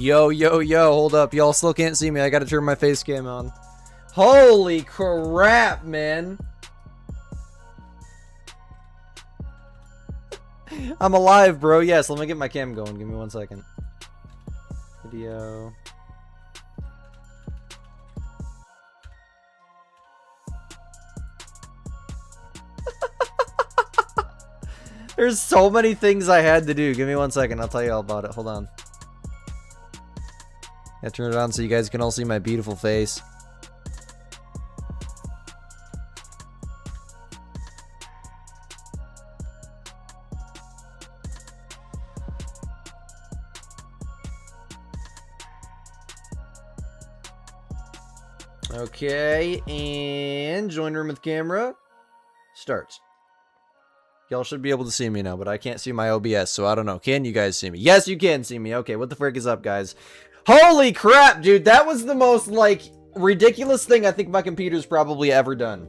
Yo, yo, yo, hold up. Y'all still can't see me. I gotta turn my face cam on. Holy crap, man. I'm alive, bro. Yes, let me get my cam going. Give me 1 second. Video. There's so many things I had to do. Give me 1 second. I'll tell you all about it. Hold on. Yeah, turn it on so you guys can all see my beautiful face. Okay, and join room with camera. Start. Y'all should be able to see me now, but I can't see my OBS, so I don't know. Can you guys see me? Yes, you can see me. Okay, what the frick is up, guys? Holy crap, dude. That was the most, like, ridiculous thing I think my computer's probably ever done.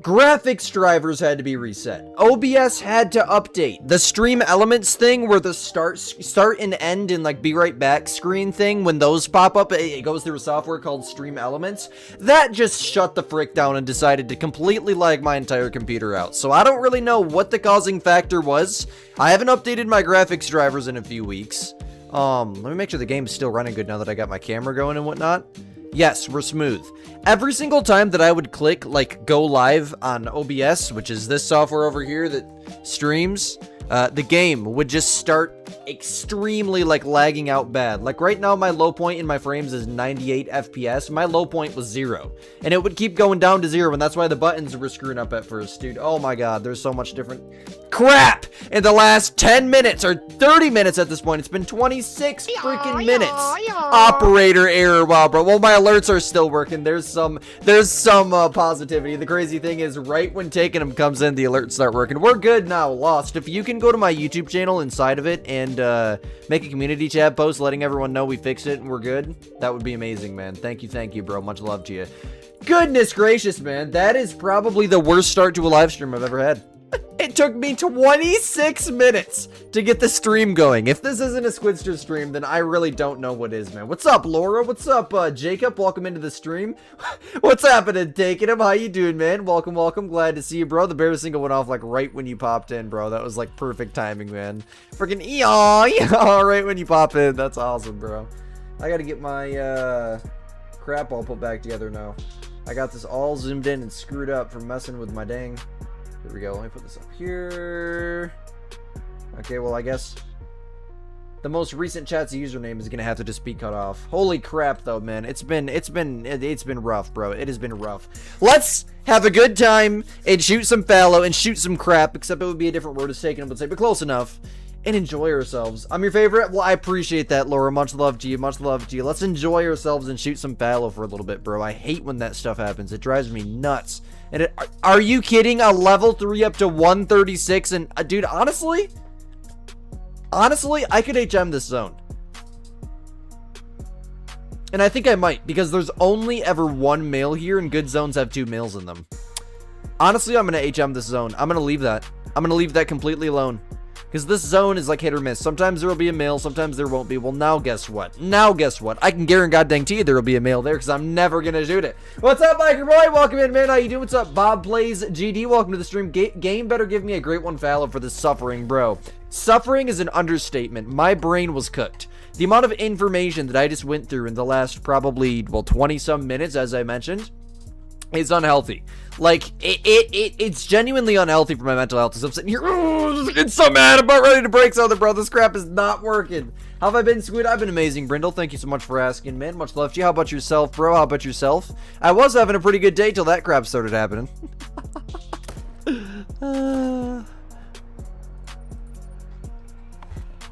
Graphics drivers had to be reset. OBS had to update. The stream elements thing where the start and end and like be right back screen thing, when those pop up, it goes through a software called stream elements. That just shut the frick down and decided to completely lag my entire computer out. So I don't really know what the causing factor was. I haven't updated my graphics drivers in a few weeks. Let me make sure the game is still running good now that I got my camera going and whatnot. Yes, we're smooth. Every single time that I would click, like, go live on OBS, which is this software over here that streams, the game would just start extremely, like, lagging out bad. Like, right now, my low point in my frames is 98 FPS. My low point was 0. And it would keep going down to 0, and that's why the buttons were screwing up at first, dude. Oh my god, there's so much different crap in the last 10 minutes, or 30 minutes at this point. It's been 26 freaking minutes. Operator error, wow, bro. Well, my alerts are still working. There's some positivity. The crazy thing is, right when taking them comes in, the alerts start working. We're good now. Lost. If you can go to my YouTube channel inside of it and make a community tab post letting everyone know we fixed it and we're good, that would be amazing, man. Thank you, bro. Much love to you. Goodness gracious, man. That is probably the worst start to a live stream I've ever had. It took me 26 minutes to get the stream going. If this isn't a Squidster stream, then I really don't know what is, man. What's up, Laura? What's up, Jacob? Welcome into the stream. What's happening, Taking Him? How you doing, man? Welcome, welcome. Glad to see you, bro. The bear single went off, like, right when you popped in, bro. That was, like, perfect timing, man. Freaking eeyaw, right when you pop in. That's awesome, bro. I gotta get my, crap all put back together now. I got this all zoomed in and screwed up from messing with my dang... There we go. Let me put this up here. Okay, well, I guess the most recent chat's username is gonna have to just be cut off. Holy crap, though, man. It's been rough, bro. It has been rough. Let's have a good time and shoot some fallow and shoot some crap, except it would be a different word as taken, but say, but close enough. And enjoy ourselves. I'm your favorite. Well, I appreciate that, Laura. Much love to you. Much love to you. Let's enjoy ourselves and shoot some fallow for a little bit, bro. I hate when that stuff happens. It drives me nuts. And are you kidding? A level 3 up to 136 and dude, honestly, I could HM this zone. And I think I might, because there's only ever one male here and good zones have 2 males in them. Honestly, I'm going to HM this zone. I'm going to leave that. I'm going to leave that completely alone. Because this zone is like hit or miss. Sometimes there will be a male, sometimes there won't be. Well, now guess what? I can guarantee there will be a male there because I'm never going to shoot it. What's up, Biker Boy? Welcome in, man. How you doing? What's up, Bob Plays GD? Welcome to the stream. Game better give me a great one fallow for this suffering, bro. Suffering is an understatement. My brain was cooked. The amount of information that I just went through in the last probably, well, 20-some minutes, as I mentioned, is unhealthy. Like, it's genuinely unhealthy for my mental health. So I'm sitting here, it's so mad, I'm about ready to break something, bro. This crap is not working. How have I been, Squid? I've been amazing, Brindle. Thank you so much for asking, man. Much love to you. How about yourself, bro? How about yourself? I was having a pretty good day till that crap started happening.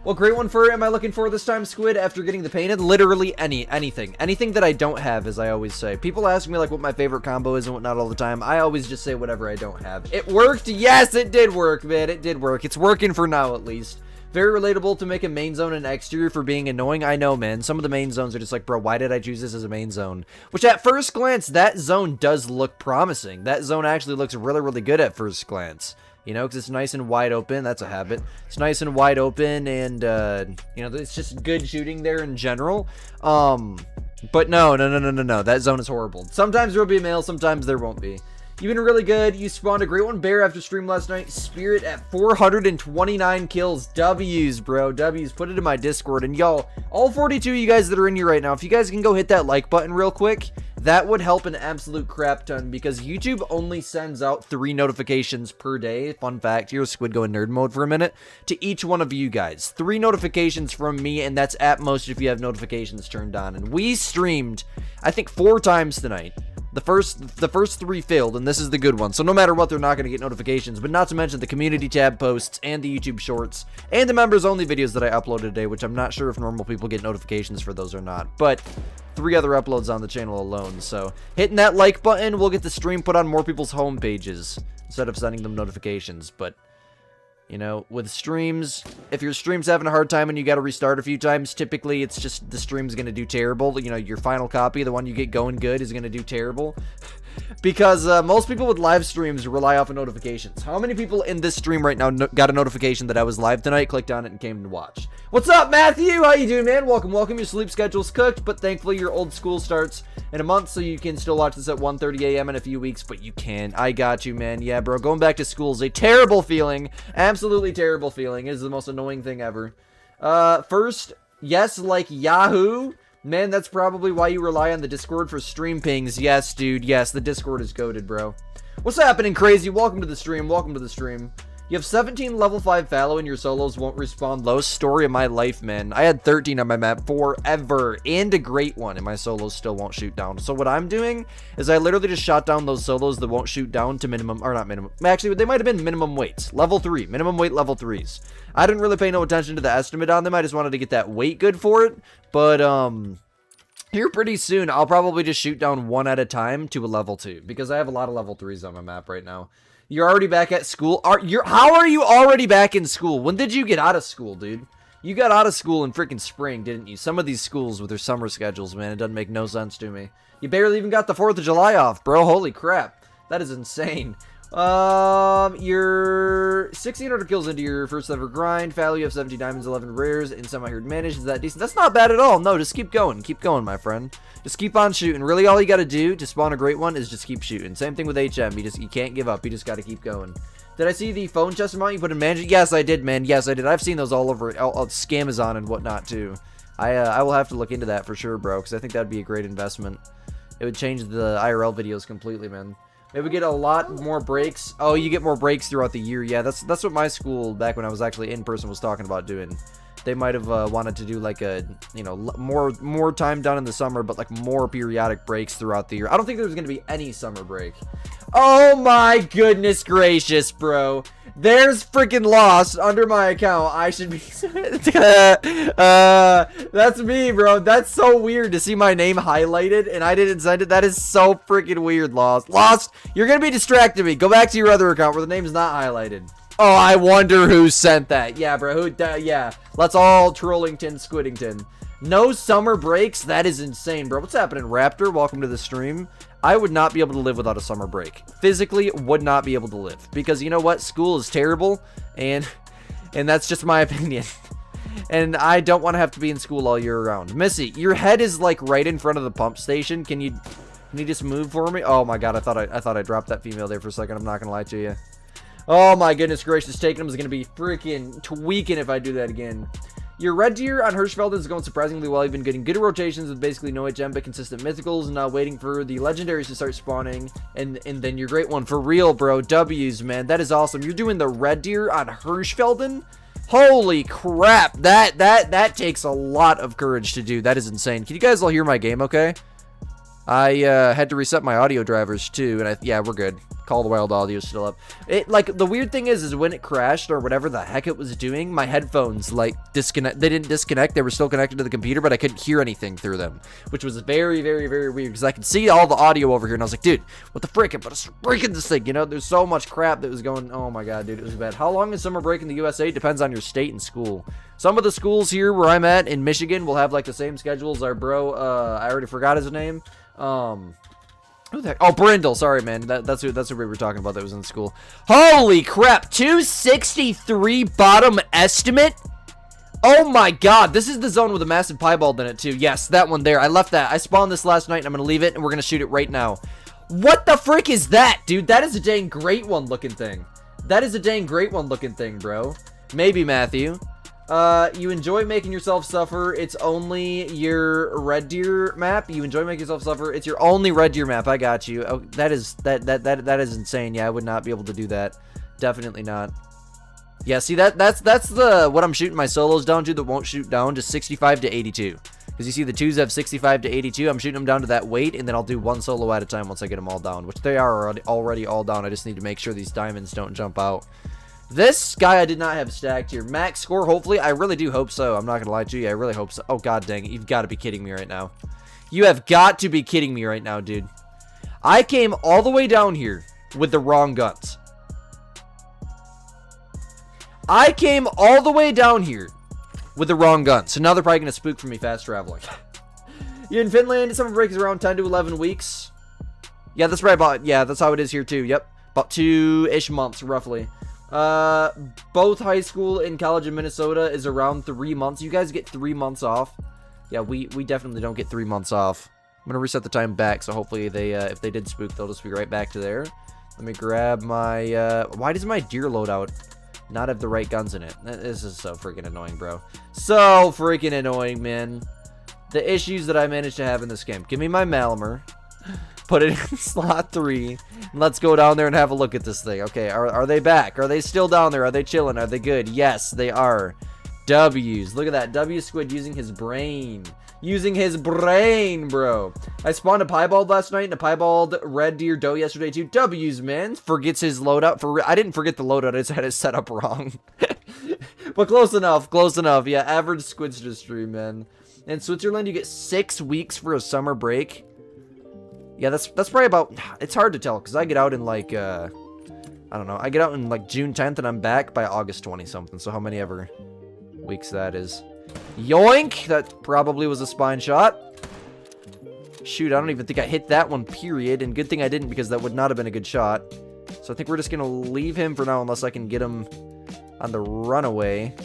What great one fur am I looking for this time, Squid, after getting the painted? Literally anything. Anything that I don't have, as I always say. People ask me, like, what my favorite combo is and whatnot all the time. I always just say whatever I don't have. It worked! Yes, it did work, man. It did work. It's working for now, at least. Very relatable to make a main zone and exterior for being annoying. I know, man. Some of the main zones are just like, bro, why did I choose this as a main zone? Which, at first glance, that zone does look promising. That zone actually looks really, really good at first glance. You know, because it's nice and wide open. That's a habit. It's nice and wide open, and, you know, it's just good shooting there in general. But no. That zone is horrible. Sometimes there will be a male, sometimes there won't be. You've been really good. You spawned a great one. Bear after stream last night. Spirit at 429 kills. W's, bro. W's. Put it in my Discord. And y'all, all 42 of you guys that are in here right now, if you guys can go hit that like button real quick, that would help an absolute crap ton, because YouTube only sends out 3 notifications per day. Fun fact, here's Squid going nerd mode for a minute, to each one of you guys. 3 notifications from me, and that's at most if you have notifications turned on. And we streamed, I think, 4 times tonight. The first 3 failed, and this is the good one. So no matter what, they're not going to get notifications. But not to mention the community tab posts and the YouTube shorts and the members only videos that I uploaded today, which I'm not sure if normal people get notifications for those or not. But 3 other uploads on the channel alone. So hitting that like button will get the stream put on more people's home pages instead of sending them notifications. But you know, with streams, if your stream's having a hard time and you got to restart a few times, typically it's just the stream's going to do terrible. You know, your final copy, the one you get going good, is going to do terrible. Because most people with live streams rely off of notifications. How many people in this stream right now got a notification that I was live tonight, clicked on it, and came to watch? What's up, Matthew? How you doing, man? Welcome. Your sleep schedule's cooked, but thankfully your old school starts in a month, so you can still watch this at 1:30 a.m. in a few weeks, but you can. I got you, man. Yeah, bro, going back to school is a terrible feeling. Absolutely terrible feeling. It is the most annoying thing ever. First, yes, like Yahoo. Man, that's probably why you rely on the Discord for stream pings. Yes, dude. Yes, the Discord is goated, bro. What's happening, crazy? Welcome to the stream. Welcome to the stream. You have 17 level 5 fallow and your solos won't respawn low. Story of my life, man. I had 13 on my map forever and a great one, and my solos still won't shoot down. So what I'm doing is I literally just shot down those solos that won't shoot down to minimum, or not minimum. Actually, they might have been minimum weights. Level 3. Minimum weight level 3s. I didn't really pay no attention to the estimate on them. I just wanted to get that weight good for it. But, here pretty soon, I'll probably just shoot down one at a time to a level 2, because I have a lot of level 3s on my map right now. You're already back at school? How are you already back in school? When did you get out of school, dude? You got out of school in freaking spring, didn't you? Some of these schools with their summer schedules, man, it doesn't make no sense to me. You barely even got the 4th of July off, bro. Holy crap. That is insane. You're 1,600 kills into your first ever grind. Fallow, you have 70 diamonds, 11 rares, and semi-herd managed. Is that decent? That's not bad at all. No, just keep going. Keep going, my friend. Just keep on shooting. Really, all you gotta do to spawn a great one is just keep shooting. Same thing with HM. You can't give up. You just gotta keep going. Did I see the phone chest amount you put in management? Yes, I did, man. Yes, I did. I've seen those all over Scamazon and whatnot, too. I will have to look into that for sure, bro, because I think that'd be a great investment. It would change the IRL videos completely, man. Maybe get a lot more breaks. Oh, you get more breaks throughout the year. Yeah, that's what my school back when I was actually in person was talking about doing. They might have wanted to do like a, you know, more time done in the summer, but like more periodic breaks throughout the year. I don't think there's going to be any summer break. Oh my goodness gracious, bro. There's freaking Lost under my account. I should be... that's me, bro. That's so weird to see my name highlighted and I didn't send it. That is so freaking weird, Lost. Lost, you're going to be distracting me. Go back to your other account where the name's not highlighted. Oh, I wonder who sent that. Yeah, bro. Yeah. Let's all Trollington, Squidington. No summer breaks? That is insane, bro. What's happening, Raptor? Welcome to the stream. I would not be able to live without a summer break. Physically, would not be able to live. Because you know what? School is terrible. And that's just my opinion. And I don't want to have to be in school all year round. Missy, your head is like right in front of the pump station. Can you just move for me? Oh my god, I thought I dropped that female there for a second. I'm not gonna lie to you. Oh my goodness gracious, taking him is gonna be freaking tweaking if I do that again. Your red deer on Hirschfeld is going surprisingly well. You've been getting good rotations with basically no HM but consistent mythicals, and now waiting for the legendaries to start spawning, and then your great one for real, bro. W's, man, that is awesome. You're doing the red deer on Hirschfelden? Holy crap, that takes a lot of courage to do. That is insane. Can you guys all hear my game okay? I had to reset my audio drivers too, and yeah, we're good. Call the Wild audio is still up. Like, the weird thing is when it crashed or whatever the heck it was doing, my headphones like disconnect. They didn't disconnect. They were still connected to the computer, but I couldn't hear anything through them, which was very, very, very weird because I could see all the audio over here, and I was like, dude, what the frick? But it's freaking this thing, you know? There's so much crap that was going. Oh my god, dude, it was bad. How long is summer break in the USA? Depends on your state and school. Some of the schools here where I'm at in Michigan will have like the same schedule as our bro. I already forgot his name. Who the heck? Oh, Brindle. Sorry, man. That's who we were talking about that was in school. Holy crap. 263 bottom estimate? Oh my god. This is the zone with a massive piebald in it, too. Yes, that one there. I left that. I spawned this last night, and I'm going to leave it, and we're going to shoot it right now. What the frick is that, dude? That is a dang great one looking thing. That is a dang great one looking thing, bro. Maybe, Matthew. You enjoy making yourself suffer. It's only your red deer map. You enjoy making yourself suffer. It's your only red deer map. I got you. Oh, that is insane. Yeah, I would not be able to do that. Definitely not. Yeah, see that's the what I'm shooting my solos down to that won't shoot down to 65 to 82. Because you see the 2s have 65 to 82. I'm shooting them down to that weight, and then I'll do one solo at a time once I get them all down, which they are already all down. I just need to make sure these diamonds don't jump out. This guy I did not have stacked here. Max score, hopefully. I really do hope so. I'm not going to lie to you. I really hope so. Oh, god dang it. You've got to be kidding me right now. You have got to be kidding me right now, dude. I came all the way down here with the wrong guns. I came all the way down here with the wrong gun. So now they're probably going to spook for me fast traveling. You're in Finland. Summer break is around 10 to 11 weeks. Yeah, that's right. Yeah, that's how it is here too. Yep. About 2-ish months, roughly. Both high school and college in Minnesota is around 3 months. You guys get 3 months off. Yeah, we definitely don't get 3 months off. I'm going to reset the time back, so hopefully they, if they did spook, they'll just be right back to there. Let me grab my, why does my deer loadout not have the right guns in it? This is so freaking annoying, bro. So freaking annoying, man. The issues that I managed to have in this game. Give me my Malmer. Put it in slot 3. And let's go down there and have a look at this thing. Okay, are they back? Are they still down there? Are they chilling? Are they good? Yes, they are. W's. Look at that. W Squid using his brain. Using his brain, bro. I spawned a piebald last night and a piebald red deer doe yesterday too. W's, man. Forgets his loadout. I didn't forget the loadout. I just had it set up wrong. But close enough. Close enough. Yeah, average Squidster stream, man. In Switzerland, you get 6 weeks for a summer break. Yeah, that's probably about... It's hard to tell, because I get out in, like, I don't know. I get out in, like, June 10th, and I'm back by August 20-something. So how many ever weeks that is. Yoink! That probably was a spine shot. Shoot, I don't even think I hit that one, period. And good thing I didn't, because that would not have been a good shot. So I think we're just going to leave him for now, unless I can get him on the runaway.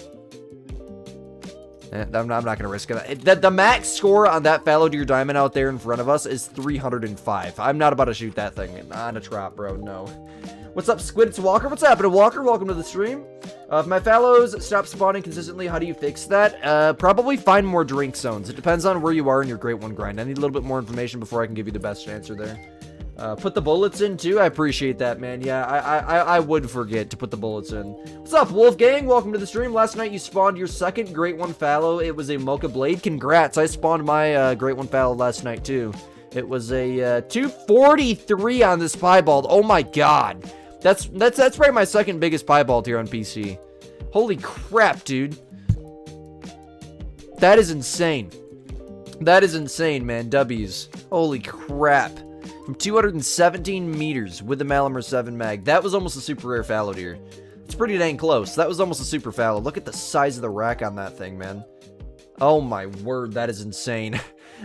I'm not going to risk it. The max score on that fallow deer diamond out there in front of us is 305. I'm not about to shoot that thing on a trap, bro. No. What's up, Squid? It's Walker. What's happening, Walker? Welcome to the stream. If my fallows stop spawning consistently, how do you fix that? Probably find more drink zones. It depends on where you are in your Great One grind. I need a little bit more information before I can give you the best answer there. Put the bullets in too. I appreciate that, man. Yeah, I would forget to put the bullets in. What's up, Wolfgang? Welcome to the stream. Last night you spawned your second Great One fallow. It was a Mocha Blade. Congrats. I spawned my Great One fallow last night too. It was a 243 on this piebald. Oh my god. That's probably my second biggest piebald here on PC. Holy crap, dude. That is insane. That is insane, man. W's. Holy crap. From 217 meters with the Malamar 7 mag. That was almost a super rare fallow deer. It's pretty dang close. That was almost a super fallow. Look at the size of the rack on that thing, man. Oh my word, that is insane.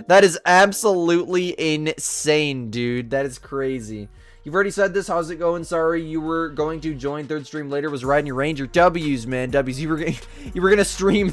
That is absolutely insane, dude. That is crazy. You've already said this. How's it going? Sorry, you were going to join third stream later. Was riding your Ranger. W's, man. W's. You were gonna stream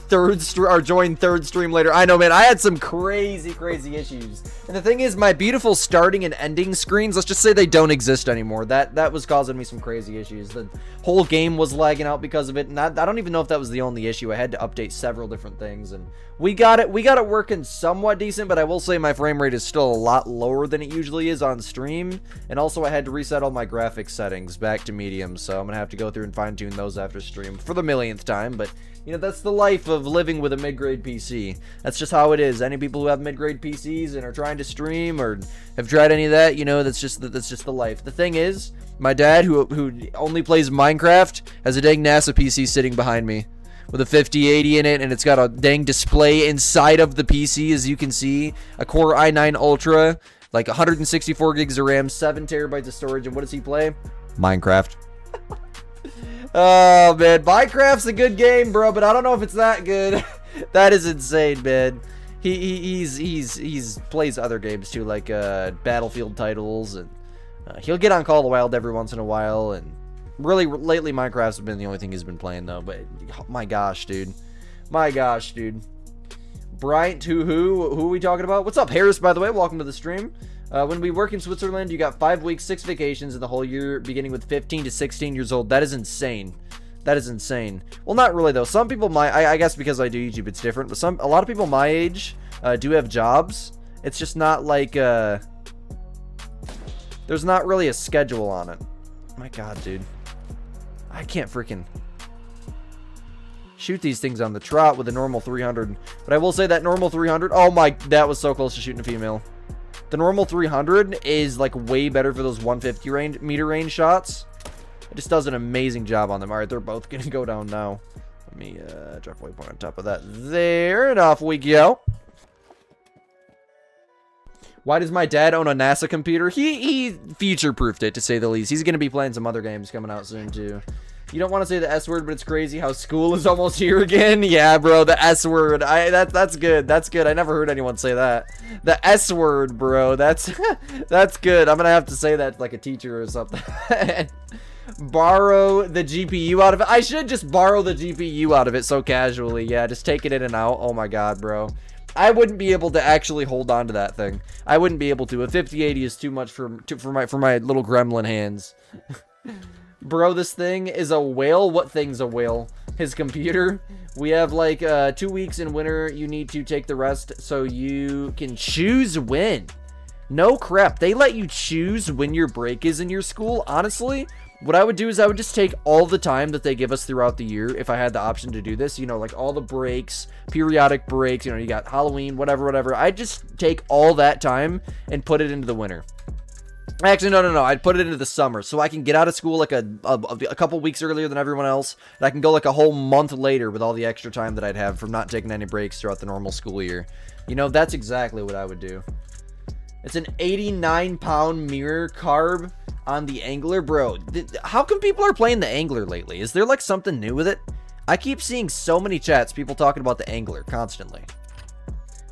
join third stream later. I know, man. I had some crazy issues. And the thing is, my beautiful starting and ending screens, let's just say they don't exist anymore. That was causing me some crazy issues. The whole game was lagging out because of it. And I don't even know if that was the only issue. I had to update several different things, and we got it working somewhat decent, but I will say my frame rate is still a lot lower than it usually is on stream. And also I had to reset all my graphics settings back to medium, so I'm gonna have to go through and fine-tune those after stream for the millionth time. But you know, that's the life of living with a mid-grade PC. That's just how it is. Any people who have mid-grade PCs and are trying to stream or have tried any of that, you know, that's just the life. The thing is, my dad, who only plays Minecraft, has a dang NASA PC sitting behind me with a 5080 in it, and it's got a dang display inside of the PC, as you can see. A Core i9 Ultra, like 164 gigs of RAM, 7 terabytes of storage, and what does he play? Minecraft. Oh, man. Minecraft's a good game, bro, but I don't know if it's that good. That is insane, man. He's plays other games too, like Battlefield titles, and he'll get on Call of the Wild every once in a while. And really, lately, Minecraft's been the only thing he's been playing though. But my gosh, dude, Bryant, who are we talking about? What's up, Harris? By the way, welcome to the stream. When we work in Switzerland, you got 5 weeks, 6 vacations in the whole year, beginning with 15 to 16 years old. That is insane. That is insane. Well, not really though. Some people I guess because I do YouTube, it's different. But a lot of people my age do have jobs. It's just not like there's not really a schedule on it. My God, dude, I can't freaking shoot these things on the trot with a normal 300. But I will say that normal 300. Oh my, that was so close to shooting a female. The normal 300 is like way better for those 150 meter range shots. It just does an amazing job on them. All right, they're both going to go down now. Let me drop waypoint on top of that. There, and off we go. Why does my dad own a NASA computer? He future-proofed it, to say the least. He's going to be playing some other games coming out soon, too. You don't want to say the S word, but it's crazy how school is almost here again. Yeah, bro, the S word. That's good. That's good. I never heard anyone say that. The S word, bro. That's good. I'm going to have to say that like a teacher or something. Borrow the GPU out of it. I should just borrow the GPU out of it so casually. Yeah, just take it in and out. Oh my God, bro. I wouldn't be able to actually hold on to that thing. I wouldn't be able to. A 5080 is too much for my little gremlin hands. Bro, this thing is a whale. What thing's a whale? His computer. We have like 2 weeks in winter. You need to take the rest so you can choose when. No crap. They let you choose when your break is in your school. Honestly, what I would do is I would just take all the time that they give us throughout the year if I had the option to do this. You know, like all the breaks, periodic breaks, you know, you got Halloween, whatever. I'd just take all that time and put it into the winter. Actually, no. I'd put it into the summer so I can get out of school like a couple weeks earlier than everyone else. And I can go like a whole month later with all the extra time that I'd have from not taking any breaks throughout the normal school year. You know, that's exactly what I would do. It's an 89-pound mirror carb on the Angler. Bro, how come people are playing the Angler lately? Is there like something new with it? I keep seeing so many chats, people talking about the Angler constantly.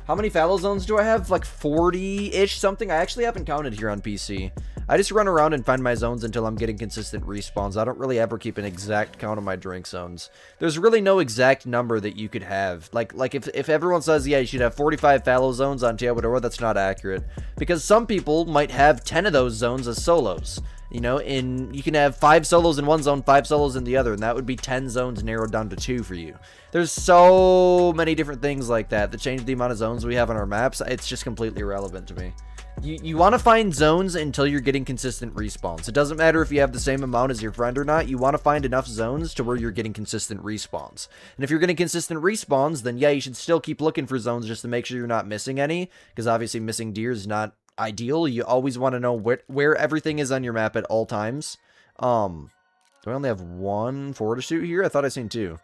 How many fallow zones do I have? Like 40-ish something? I actually haven't counted here on PC. I just run around and find my zones until I'm getting consistent respawns. I don't really ever keep an exact count of my drink zones. There's really no exact number that you could have. Like if everyone says, yeah, you should have 45 fallow zones on Teodoro, that's not accurate. Because some people might have 10 of those zones as solos. You know, you can have 5 solos in one zone, 5 solos in the other, and that would be 10 zones narrowed down to 2 for you. There's so many different things like that change the amount of zones we have on our maps. It's just completely irrelevant to me. You want to find zones until you're getting consistent respawns. It doesn't matter if you have the same amount as your friend or not. You want to find enough zones to where you're getting consistent respawns. And if you're getting consistent respawns, then yeah, you should still keep looking for zones just to make sure you're not missing any. Because obviously missing deer is not ideal. You always want to know where everything is on your map at all times. Do I only have 1 forward shoot here? I thought I seen 2.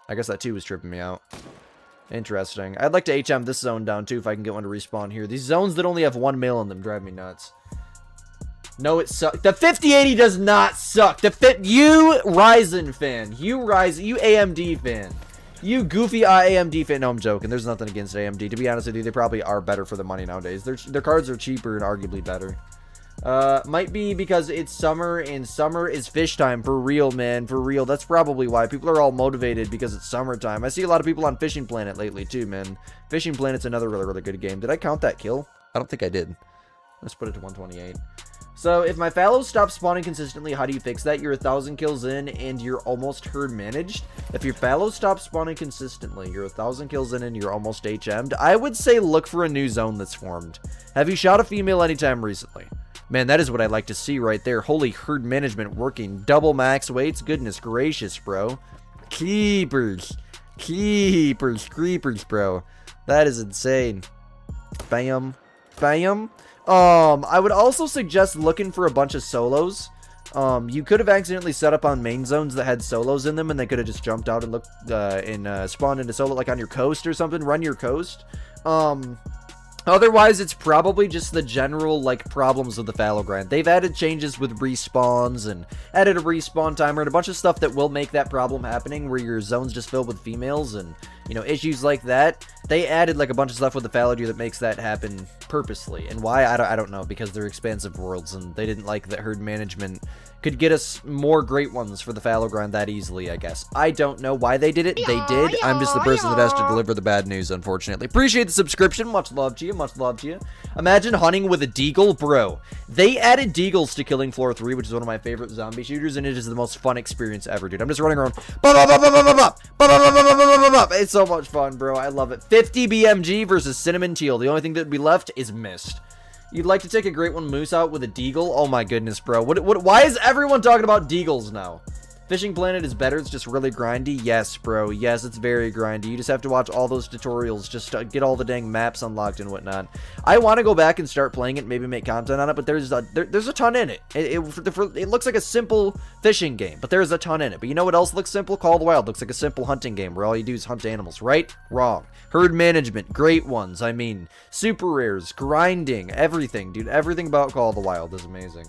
I guess that 2 was tripping me out. Interesting. I'd like to HM this zone down too if I can get one to respawn here. These zones that only have 1 male in them drive me nuts. No, it sucks. The 5080 does not suck. You Ryzen fan. You AMD fan. You goofy AMD fan. No, I'm joking. There's nothing against AMD. To be honest with you, they probably are better for the money nowadays. Their cards are cheaper and arguably better. Might be because it's summer and summer is fish time. For real, man. For real. That's probably why. People are all motivated because it's summertime. I see a lot of people on Fishing Planet lately too, man. Fishing Planet's another really good game. Did I count that kill? I don't think I did. Let's put it to 128. So if my fallows stop spawning consistently, how do you fix that? You're 1,000 kills in and you're almost herd managed. If your fallows stop spawning consistently, you're 1,000 kills in and you're almost HM'd. I would say look for a new zone that's formed. Have you shot a female anytime recently? Man, that is what I'd like to see right there. Holy herd management working. Double max weights. Goodness gracious, bro. Creepers, bro. That is insane. Bam. Bam. I would also suggest looking for a bunch of solos. You could have accidentally set up on main zones that had solos in them, and they could have just jumped out and looked and spawned into solo, like on your coast or something. Run your coast. Otherwise, it's probably just the general, like, problems of the fallow grind. They've added changes with respawns and added a respawn timer and a bunch of stuff that will make that problem happening where your zone's just filled with females and you know, issues like that. They added like a bunch of stuff with the fallow deer that makes that happen purposely. And why? I don't know, because they're expansive worlds and they didn't like that herd management could get us more great ones for the fallow grind that easily, I guess. I don't know why they did it. They did. I'm just the person that has to deliver the bad news, unfortunately. Appreciate the subscription. Much love to you. Much love to you. Imagine hunting with a deagle. Bro, they added deagles to Killing Floor 3, which is one of my favorite zombie shooters, and it is the most fun experience ever, dude. I'm just running around. It's so much fun, bro. I love it. 50 BMG versus Cinnamon Teal. The only thing that would be left is Mist. You'd like to take a great one moose out with a deagle? Oh my goodness, bro. Why is everyone talking about deagles now? Fishing Planet is better. It's just really grindy. Yes, bro. Yes, it's very grindy. You just have to watch all those tutorials just to get all the dang maps unlocked and whatnot. I want to go back and start playing it, maybe make content on it, but there's a ton in it. It looks like a simple fishing game, but there's a ton in it. But you know what else looks simple? Call of the Wild looks like a simple hunting game where all you do is hunt animals, right? Wrong. Herd management, great ones. I mean, super rares, grinding, everything, dude. Everything about Call of the Wild is amazing.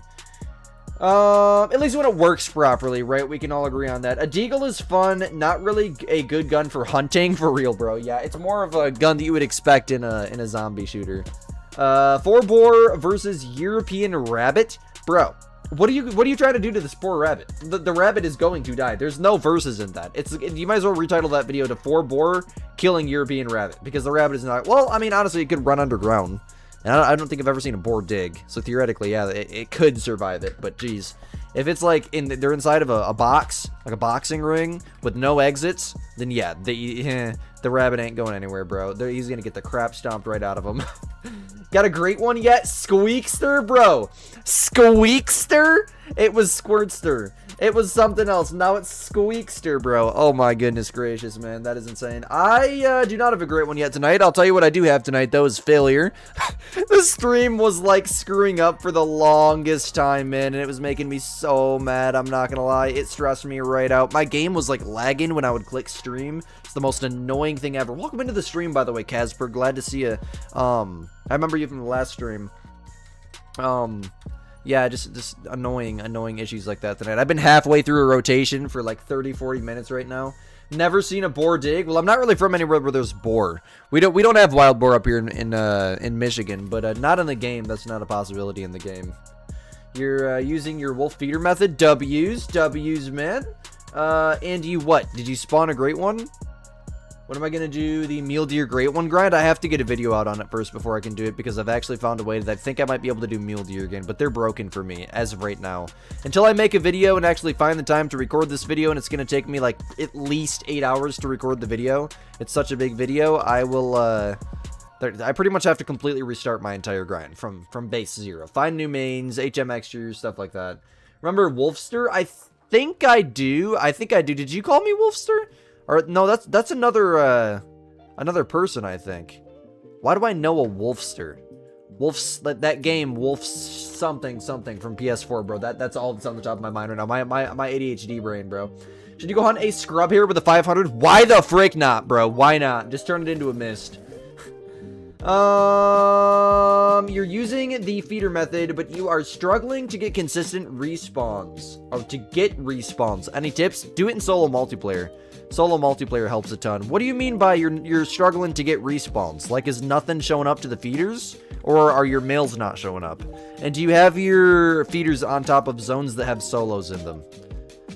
At least when it works properly, right? We can all agree on that. A deagle is fun, not really a good gun for hunting, for real, bro. Yeah, it's more of a gun that you would expect in a zombie shooter. 4-bore versus European rabbit, bro. What are you trying to do to this poor rabbit? The rabbit is going to die. There's no verses in that. You might as well retitle that video to 4-bore killing European rabbit, because the rabbit is not. Well, I mean, honestly, it could run underground. And I don't think I've ever seen a boar dig. So theoretically, yeah, it could survive it. But geez, if it's like they're inside of a box, like a boxing ring with no exits, then yeah, the rabbit ain't going anywhere, bro. He's gonna get the crap stomped right out of him. Got a great one yet? Squeakster, bro. Squeakster? It was Squirtster. It was something else. Now it's Squeakster, bro. Oh my goodness gracious, man. That is insane. I do not have a great one yet tonight. I'll tell you what I do have tonight, though, is failure. The stream was like screwing up for the longest time, man, and it was making me so mad. I'm not gonna lie. It stressed me right out. My game was like lagging when I would click stream. It's the most annoying thing ever. Welcome into the stream, by the way, Casper. Glad to see you. I remember you from the last stream. Yeah, just annoying issues like that tonight. I've been halfway through a rotation for like 30-40 minutes right now. Never seen a boar dig. Well, I'm not really from anywhere where there's boar. We don't have wild boar up here in Michigan, but not in the game. That's not a possibility in the game. You're using your wolf feeder method. W's, man. And you what? Did you spawn a great one? What am I going to do? The mule deer great one grind? I have to get a video out on it first before I can do it, because I've actually found a way that I think I might be able to do mule deer again, but they're broken for me as of right now. Until I make a video and actually find the time to record this video, and it's going to take me like at least 8 hours to record the video. It's such a big video. I will, I pretty much have to completely restart my entire grind from base 0. Find new mains, HM extras, stuff like that. Remember Wolfster? I think I do. Did you call me Wolfster? Or no, that's another person, I think. Why do I know a Wolfster? That game, Wolf something from PS4, bro. That's all that's on the top of my mind right now. My ADHD brain, bro. Should you go hunt a scrub here with a 500? Why the frick not, bro? Why not? Just turn it into a mist. You're using the feeder method, but you are struggling to get consistent respawns. Or to get respawns. Any tips? Do it in solo multiplayer. Solo multiplayer helps a ton. What do you mean by you're struggling to get respawns? Like, is nothing showing up to the feeders? Or are your males not showing up? And do you have your feeders on top of zones that have solos in them?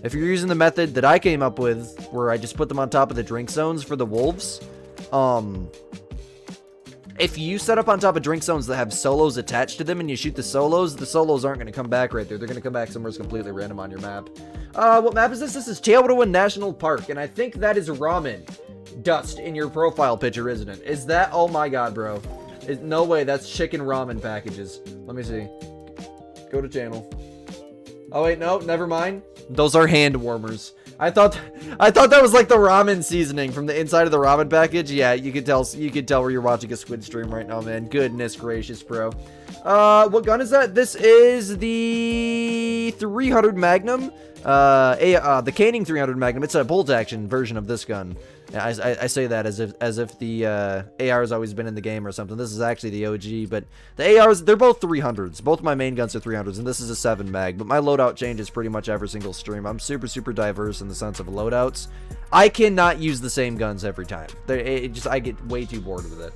If you're using the method that I came up with, where I just put them on top of the drink zones for the wolves, if you set up on top of drink zones that have solos attached to them and you shoot the solos aren't going to come back right there. They're going to come back somewhere completely random on your map. What map is this? This is Teotihuacan National Park, and I think that is ramen dust in your profile picture, isn't it? Is that? Oh my god, bro. No way, that's chicken ramen packages. Let me see. Go to channel. Oh wait, no, never mind. Those are hand warmers. I thought that was like the ramen seasoning from the inside of the ramen package. Yeah, you could tell where you're watching a Squid stream right now, man. Goodness gracious, bro. What gun is that? This is the 300 Magnum. The Caning 300 Magnum. It's a bolt action version of this gun. I say that as if the AR has always been in the game or something. This is actually the OG, but the ARs, they're both 300s. Both my main guns are 300s, and this is a 7 mag. But my loadout changes pretty much every single stream. I'm super diverse in the sense of loadouts. I cannot use the same guns every time. I get way too bored with it.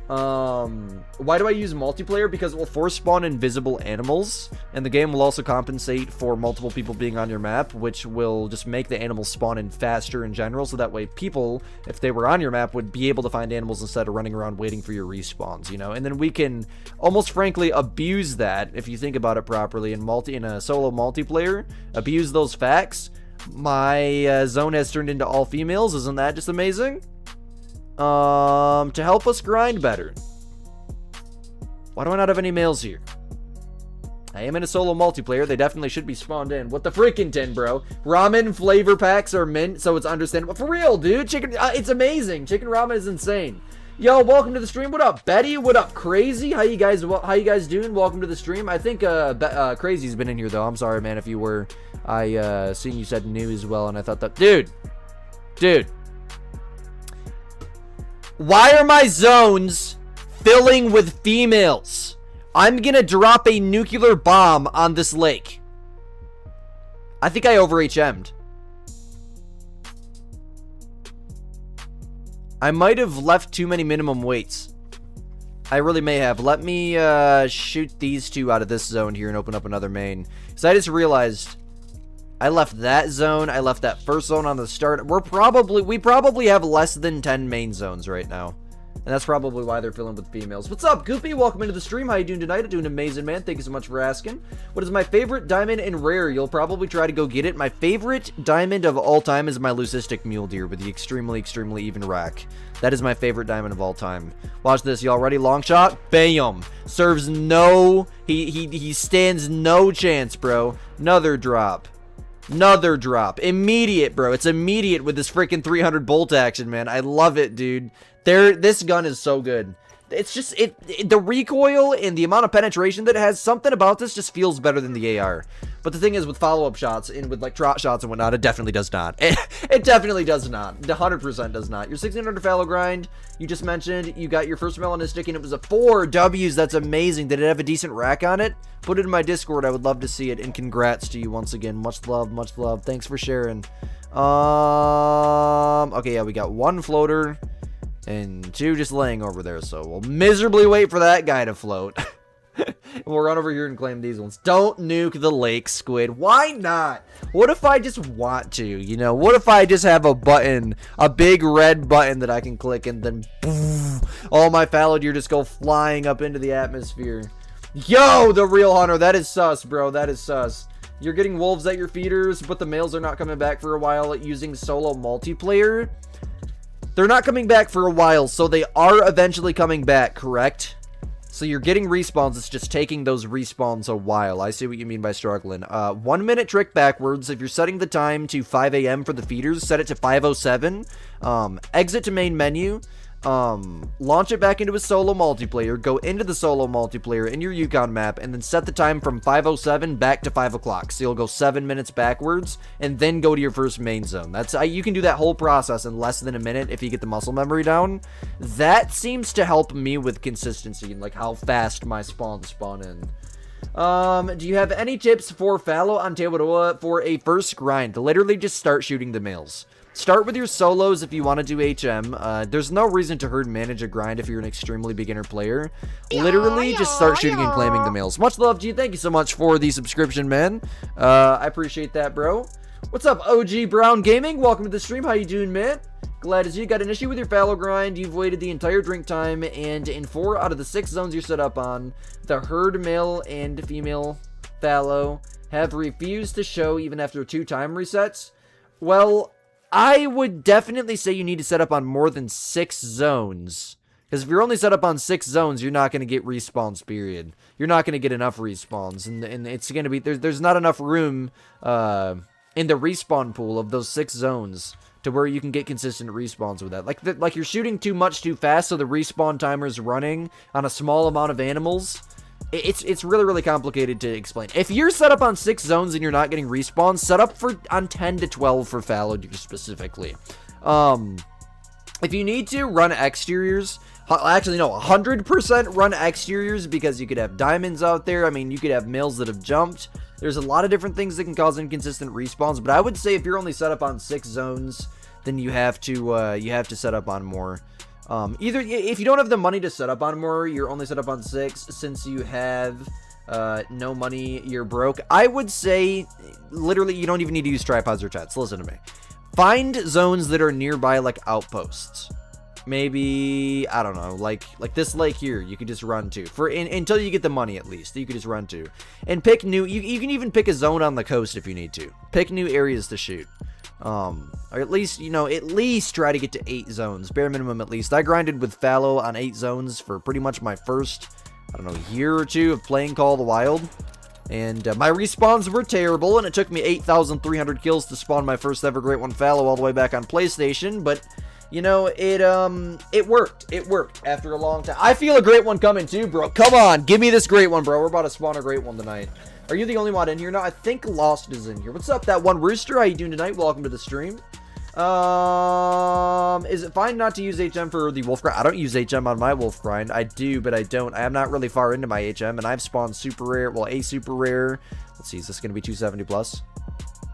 Why do I use multiplayer? Because it will force spawn invisible animals, and the game will also compensate for multiple people being on your map, which will just make the animals spawn in faster in general, so that way people, if they were on your map, would be able to find animals instead of running around waiting for your respawns, you know? And then we can almost frankly abuse that, if you think about it properly, in a solo multiplayer, abuse those facts. My zone has turned into all females. Isn't that just amazing? To help us grind better. Why do I not have any males here? I am in a solo multiplayer. They definitely should be spawned in. What the freaking tin, bro? Ramen flavor packs are mint, so it's understandable. For real, dude. Chicken, it's amazing. Chicken ramen is insane. Yo, welcome to the stream. What up, Betty? What up, Crazy? How you guys doing? Welcome to the stream. I think Crazy's been in here though. I'm sorry, man, if you were. I seen you said new as well, and I thought that, dude. Why are my zones filling with females? I'm gonna drop a nuclear bomb on this lake. I think I over HM'd. I might have left too many minimum weights. I really may have. Let me shoot these two out of this zone here and open up another main. Because I just realized I left that zone. I left that first zone on the start. We probably have less than 10 main zones right now. And that's probably why they're filling with females. What's up, Goopy? Welcome into the stream. How you doing tonight? I'm doing amazing, man. Thank you so much for asking. What is my favorite diamond and rare? You'll probably try to go get it. My favorite diamond of all time is my Leucistic Mule Deer with the extremely even rack. That is my favorite diamond of all time. Watch this. Y'all ready? Long shot. Bam. Serves no... He stands no chance, bro. Another drop. Another drop. Immediate, bro. It's immediate with this freaking 300 bolt action, man. I love it, dude. This gun is so good. It's just, the recoil and the amount of penetration that it has, something about this just feels better than the AR. But the thing is, with follow-up shots and with like trot shots and whatnot, it definitely does not. It definitely does not. 100% does not. Your 1600 fallow grind, you just mentioned, you got your first melanistic and it was a 4 Ws. That's amazing. Did it have a decent rack on it? Put it in my Discord. I would love to see it. And congrats to you once again. Much love, much love. Thanks for sharing. Okay, yeah, we got 1 floater and 2 just laying over there. So we'll miserably wait for that guy to float. We'll run over here and claim these ones. Don't nuke the lake, Squid. Why not? What if I just want to, you know? What if I just have a button, a big red button that I can click and then boom, all my fallow deer just go flying up into the atmosphere. Yo, the real hunter. That is sus, bro. That is sus. You're getting wolves at your feeders, but the males are not coming back for a while using solo multiplayer. They're not coming back for a while, so they are eventually coming back, correct? So you're getting respawns, it's just taking those respawns a while. I see what you mean by struggling. 1 minute trick backwards. If you're setting the time to 5 a.m. for the feeders, set it to 5:07. Exit to main menu. Launch it back into a solo multiplayer. Go into the solo multiplayer in your Yukon map, and then set the time from 5:07 back to 5 o'clock. So you'll go 7 minutes backwards, and then go to your first main zone. That's you can do that whole process in less than a minute if you get the muscle memory down. That seems to help me with consistency and like how fast my spawns spawn in. Do you have any tips for fallow on Tewaroa for a first grind? Literally just start shooting the males. Start with your solos if you want to do HM. There's no reason to herd manage a grind if you're an extremely beginner player. Literally, just start shooting and claiming the males. Much love to you. Thank you so much for the subscription, man. I appreciate that, bro. What's up, OG Brown Gaming? Welcome to the stream. How you doing, man? Glad to see you got an issue with your fallow grind. You've waited the entire drink time, and in 4 out of the 6 zones you're set up on, the herd male and female fallow have refused to show even after 2 time resets. Well, I would definitely say you need to set up on more than 6 zones. Because if you're only set up on 6 zones, you're not going to get respawns, period. You're not going to get enough respawns. And it's going to be... There's not enough room in the respawn pool of those 6 zones to where you can get consistent respawns with that. Like you're shooting too much too fast, so the respawn timer is running on a small amount of animals. It's really complicated to explain. If you're set up on 6 zones and you're not getting respawns, set up on 10 to 12 for fallow deer specifically. If you need to, run exteriors. Actually, no, 100% run exteriors because you could have diamonds out there. I mean, you could have males that have jumped. There's a lot of different things that can cause inconsistent respawns, but I would say if you're only set up on 6 zones, then you have to set up on more. Either if you don't have the money to set up on more, you're only set up on 6 since you have no money, you're broke. I would say literally you don't even need to use tripods or tents. Listen to me. Find zones that are nearby, like outposts. Maybe, I don't know, like this lake here, you could just run to until you get the money, at least you could just run to, and pick new. You can even pick a zone on the coast if you need to. Pick new areas to shoot, or at least at least try to get to 8 zones, bare minimum at least. I grinded with Fallow on 8 zones for pretty much my first, I don't know, year or 2 of playing Call of the Wild. And my respawns were terrible, and it took me 8,300 kills to spawn my first ever Great One Fallow all the way back on PlayStation, but it worked. It worked after a long time. I feel a Great One coming too, bro. Come on, give me this Great One, bro. We're about to spawn a Great One tonight. Are you the only mod in here? No, I think Lost is in here. What's up, that one rooster? How you doing tonight? Welcome to the stream. Is it fine not to use HM for the wolf grind? I don't use HM on my wolf grind. I do, but I don't. I am not really far into my HM, and I've spawned super rare. Well, a super rare. Let's see, is this going to be 270 plus?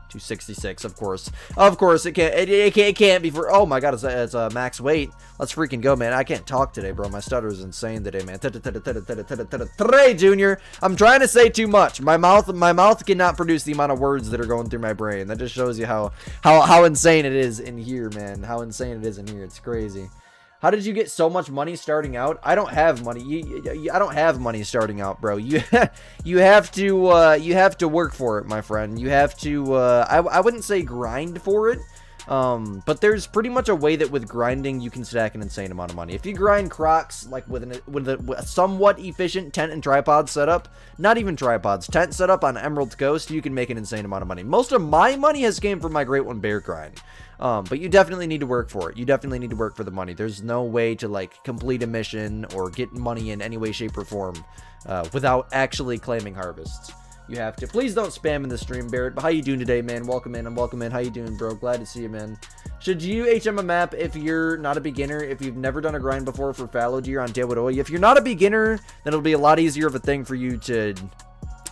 266, of course. Of course, it can't be for. Oh my god, it's max weight. Let's freaking go, man. I can't talk today, bro. My stutter is insane today, man. Today, Junior. I'm trying to say too much. My mouth cannot produce the amount of words that are going through my brain. That just shows you how insane it is in here, man. How insane it is in here. It's crazy. How did you get so much money starting out? I don't have money. I don't have money starting out, bro. You have to work for it, my friend. You have to. I wouldn't say grind for it, but there's pretty much a way that with grinding you can stack an insane amount of money. If you grind Crocs like with a somewhat efficient tent and tripod setup, not even tripods, tent setup on Emerald Coast, you can make an insane amount of money. Most of my money has came from my Great One Bear grind. But you definitely need to work for it. You definitely need to work for the money. There's no way to like complete a mission or get money in any way, shape, or form without actually claiming harvests. You have to. Please don't spam in the stream, Barrett. But how you doing today, man? Welcome in. Welcome in. How you doing, bro? Glad to see you, man. Should you HM a map if you're not a beginner? If you've never done a grind before for fallow deer on Tewadoy? If you're not a beginner, then it'll be a lot easier of a thing for you to,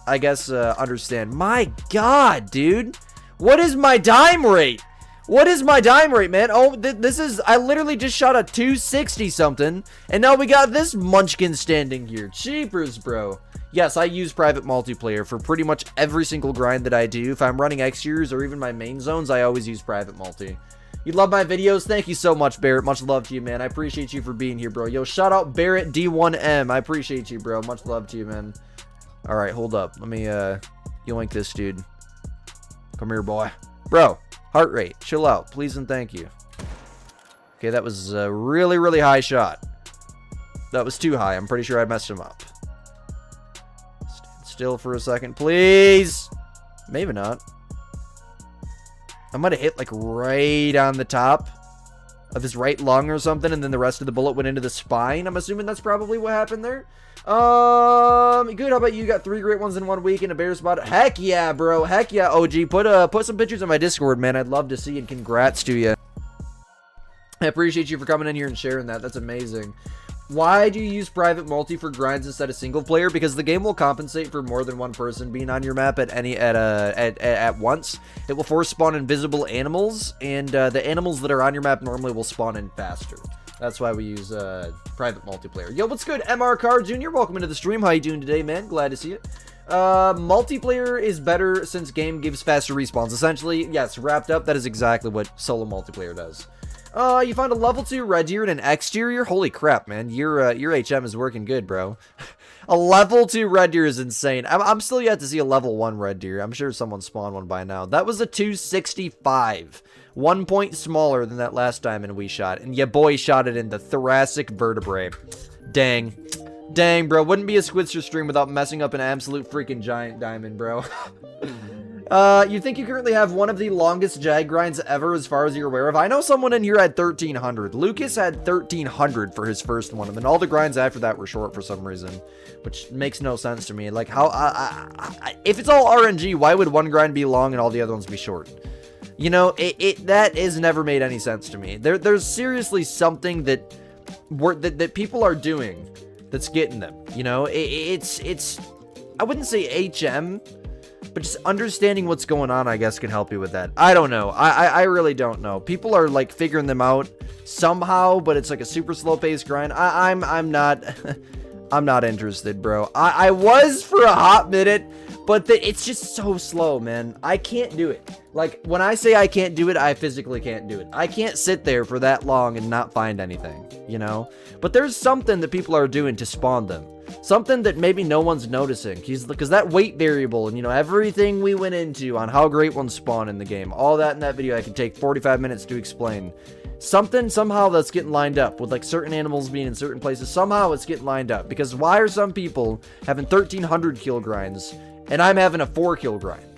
I guess, understand. My God, dude. What is my dime rate? What is my dime rate, man? Oh, this is... I literally just shot a 260 something, and now we got this munchkin standing here. Cheapers, bro. Yes, I use private multiplayer for pretty much every single grind that I do. If I'm running exteriors or even my main zones, I always use private multi. You love my videos? Thank you so much, Barrett. Much love to you, man. I appreciate you for being here, bro. Yo, shout out Barrett D1M. I appreciate you, bro. Much love to you, man. All right, hold up. Let me, yoink this dude. Come here, boy. Bro. Heart rate. Chill out. Please and thank you. Okay, that was a really, really high shot. That was too high. I'm pretty sure I messed him up. Stand still for a second, please. Maybe not. I might have hit like right on the top of his right lung or something, and then the rest of the bullet went into the spine. I'm assuming that's probably what happened there. Good. How about you? Got 3 great ones in 1 week in a bear spot. Heck yeah, bro. Heck yeah, OG. Put some pictures on my Discord, man. I'd love to see, and congrats to you. I appreciate you for coming in here and sharing that. That's amazing. Why do you use private multi for grinds instead of single player? Because the game will compensate for more than one person being on your map at once. It will force spawn invisible animals, and the animals that are on your map normally will spawn in faster. That's why we use private multiplayer. Yo, what's good, MR Car Jr.? Welcome into the stream. How you doing today, man? Glad to see you. Multiplayer is better since game gives faster respawns. Essentially, yes, wrapped up, that is exactly what solo multiplayer does. You found a level 2 red deer in an exterior? Holy crap, man. Your HM is working good, bro. A level 2 red deer is insane. I'm still yet to see a level 1 red deer. I'm sure someone spawned one by now. That was a 265. 1 point smaller than that last diamond we shot. And your boy shot it in the thoracic vertebrae. Dang. Dang, bro. Wouldn't be a Squidster stream without messing up an absolute freaking giant diamond, bro. You think you currently have one of the longest jag grinds ever as far as you're aware of? I know someone in here had 1,300. Lucas had 1,300 for his first one, and then all the grinds after that were short for some reason, which makes no sense to me. Like, how, if it's all RNG, why would one grind be long and all the other ones be short? You know, that has never made any sense to me. There's seriously something that people are doing that's getting them. You know, it's I wouldn't say HM, but just understanding what's going on, I guess, can help you with that. I don't know. I really don't know. People are like figuring them out somehow, but it's like a super slow paced grind. I'm not I'm not interested, bro. I was for a hot minute, but it's just so slow, man. I can't do it. Like, when I say I can't do it, I physically can't do it. I can't sit there for that long and not find anything, you know? But there's something that people are doing to spawn them. Something that maybe no one's noticing. Because that weight variable and, you know, everything we went into on how great ones spawn in the game, all that in that video I could take 45 minutes to explain. Something somehow that's getting lined up with like certain animals being in certain places. Somehow it's getting lined up. Because why are some people having 1,300 kill grinds and I'm having a 4 kill grind?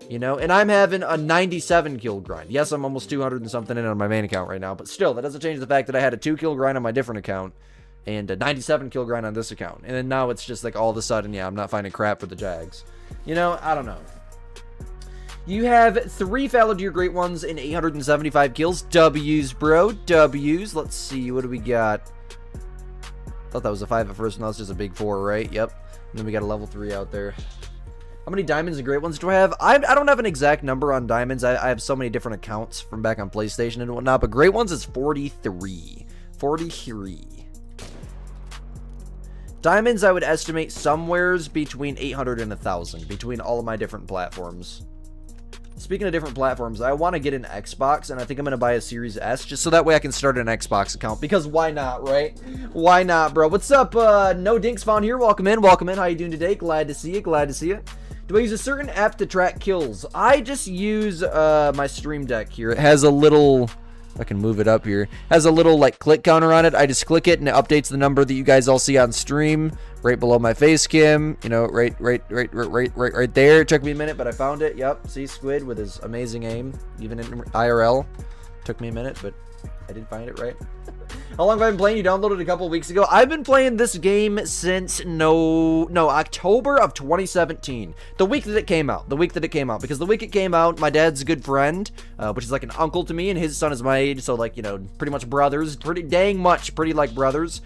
You know, and I'm having a 97 kill grind. Yes, I'm almost 200 and something in on my main account right now, but still, that doesn't change the fact that I had a 2 kill grind on my different account and a 97 kill grind on this account. And then now it's just like all of a sudden, yeah, I'm not finding crap for the Jags. You know, I don't know. You have 3 fallow deer great ones and 875 kills. W's, bro. W's. Let's see, what do we got? Thought that was a 5 at first, now it's just a big 4, right? Yep. And then we got a level 3 out there. How many diamonds and great ones do I have? I don't have an exact number on diamonds. I have so many different accounts from back on PlayStation and whatnot, but great ones is 43. 43. Diamonds, I would estimate somewheres between 800 and 1,000 between all of my different platforms. Speaking of different platforms, I want to get an Xbox, and I think I'm going to buy a Series S, just so that way I can start an Xbox account, because why not, right? Why not, bro? What's up? No Dinks Fawn here. Welcome in. Welcome in. How you doing today? Glad to see you. Glad to see you. Do I use a certain app to track kills? I just use my Stream Deck here. It has a little... I can move it up here. Has a little like click counter on it. I just click it and it updates the number that you guys all see on stream right below my face cam. You know, right there. It took me a minute, but I found it. Yep. See Squid with his amazing aim, even in IRL. Took me a minute, but I did find it right. How long have I been playing? You downloaded it a couple weeks ago. I've been playing this game since October of 2017. The week that it came out. Because the week it came out, my dad's a good friend, which is like an uncle to me, and his son is my age, so like, you know, pretty much brothers. Pretty like brothers.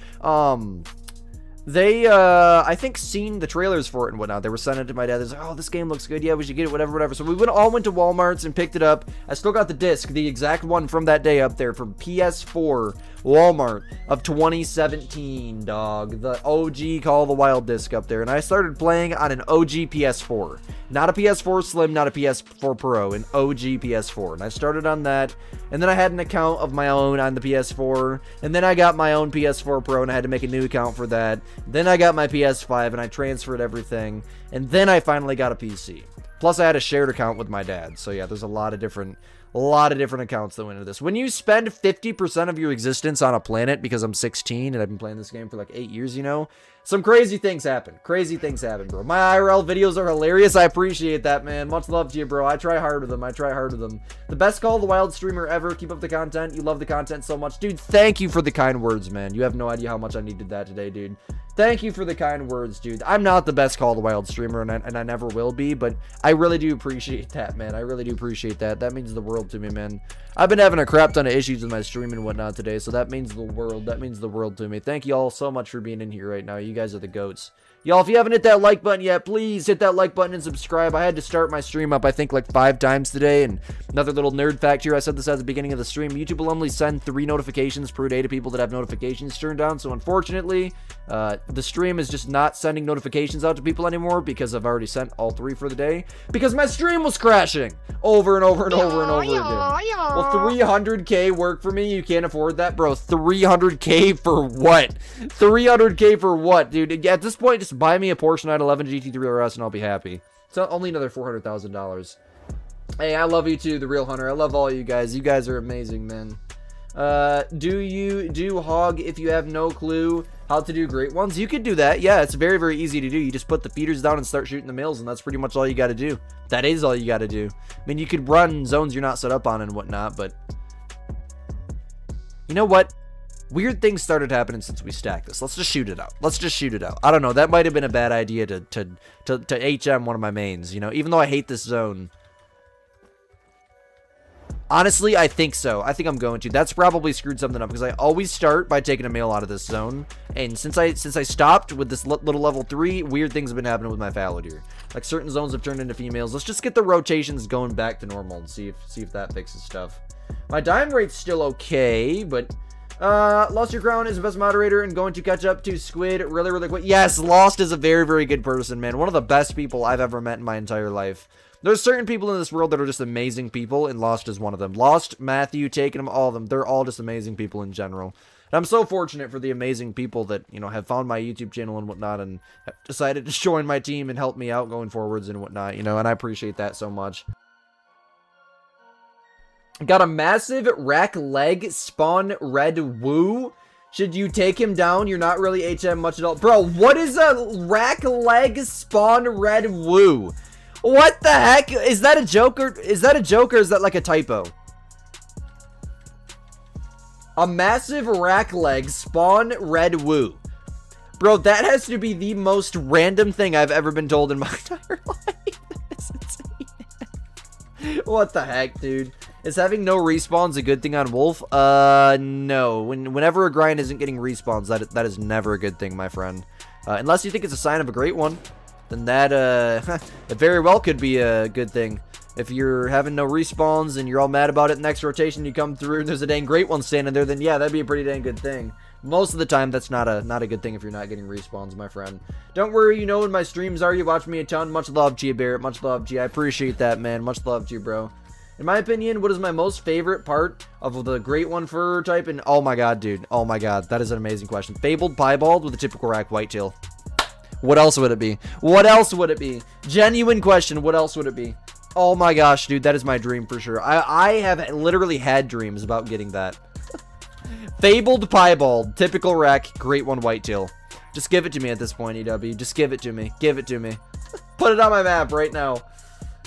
They, I think, seen the trailers for it and whatnot. They were sending it to my dad. They're like, oh, this game looks good. Yeah, we should get it, whatever. So we all went to Walmart's and picked it up. I still got the disc, the exact one from that day up there from PS4 Walmart of 2017, dog. The OG Call of the Wild disc up there. And I started playing on an OG PS4. Not a PS4 Slim, not a PS4 Pro, an OG PS4. And I started on that. And then I had an account of my own on the PS4. And then I got my own PS4 Pro and I had to make a new account for that. Then I got my PS5 and I transferred everything. And then I finally got a PC. Plus I had a shared account with my dad. So yeah, there's a lot of different accounts that went into this. When you spend 50% of your existence on a planet, because I'm 16 and I've been playing this game for like 8 years, you know, some crazy things happen. Crazy things happen, bro. My IRL videos are hilarious. I appreciate that, man. Much love to you, bro. I try hard with them. The best Call of the Wild streamer ever. Keep up the content. You love the content so much. Dude, thank you for the kind words, man. You have no idea how much I needed that today, dude. Thank you for the kind words, dude. I'm not the best Call of the Wild streamer, and I never will be, but I really do appreciate that, man. I really do appreciate that. That means the world to me, man. I've been having a crap ton of issues with my stream and whatnot today, so that means the world. That means the world to me. Thank you all so much for being in here right now. You guys are the goats. Y'all, if you haven't hit that like button yet, please hit that like button and subscribe. I had to start my stream up, I think, like 5 times today. And another little nerd fact here, I said this at the beginning of the stream. YouTube will only send 3 notifications per day to people that have notifications turned on. So unfortunately, the stream is just not sending notifications out to people anymore because I've already sent all 3 for the day. Because my stream was crashing over and over and over and over again. Well, 300K work for me? You can't afford that, bro. 300K for what? 300K for what, dude? At this point, just buy me a Porsche 911 GT3 RS and I'll be happy. It's only another $400,000. Hey, I love you too, The Real Hunter. I love all you guys. You guys are amazing, man. Do you do hog if you have no clue how to do great ones? You could do that. Yeah, it's very, very easy to do. You just put the feeders down and start shooting the males, and that's pretty much all you got to do. That is all you got to do. I mean, you could run zones you're not set up on and whatnot, but you know what? Weird things started happening since we stacked this. Let's just shoot it out. I don't know. That might have been a bad idea to HM one of my mains, you know, even though I hate this zone. Honestly, I think so. I think I'm going to. That's probably screwed something up because I always start by taking a male out of this zone. And since I stopped with this little level 3, weird things have been happening with my fallow deer. Like certain zones have turned into females. Let's just get the rotations going back to normal and see if that fixes stuff. My diamond rate's still okay, but Lost Your Crown is the best moderator and going to catch up to Squid really quick. Yes, Lost is a very good person, man. One of the best people I've ever met in my entire life. There's certain people in this world that are just amazing people, and Lost is one of them. Lost, Matthew, Taking them, all of them. They're all just amazing people in general. And I'm so fortunate for the amazing people that, you know, have found my YouTube channel and whatnot and have decided to join my team and help me out going forwards and whatnot, you know, and I appreciate that so much. Got a massive rack leg spawn red woo. Should you take him down? You're not really HM much at all. Bro, what is a rack leg spawn red woo? What the heck? Is that a joke or is that like a typo? A massive rack leg spawn red woo. Bro, that has to be the most random thing I've ever been told in my entire life. That's insane. What the heck, dude? Is having no respawns a good thing on Wolf? No. Whenever a grind isn't getting respawns, that is never a good thing, my friend. Unless you think it's a sign of a great one. Then that, it very well could be a good thing. If you're having no respawns and you're all mad about it, next rotation you come through and there's a dang great one standing there, then yeah, that'd be a pretty dang good thing. Most of the time, that's not a good thing if you're not getting respawns, my friend. Don't worry, you know when my streams are, you watch me a ton. Much love to you, Barrett. Much love to you. I appreciate that, man. Much love to you, bro. In my opinion, what is my most favorite part of the great one fur type? And oh my god, dude. Oh my god, that is an amazing question. Fabled piebald with a typical rack whitetail. What else would it be? What else would it be? Genuine question. What else would it be? Oh my gosh, dude. That is my dream for sure. I have literally had dreams about getting that. Fabled piebald. Typical rack. Great one whitetail. Just give it to me at this point, EW. Just give it to me. Give it to me. Put it on my map right now.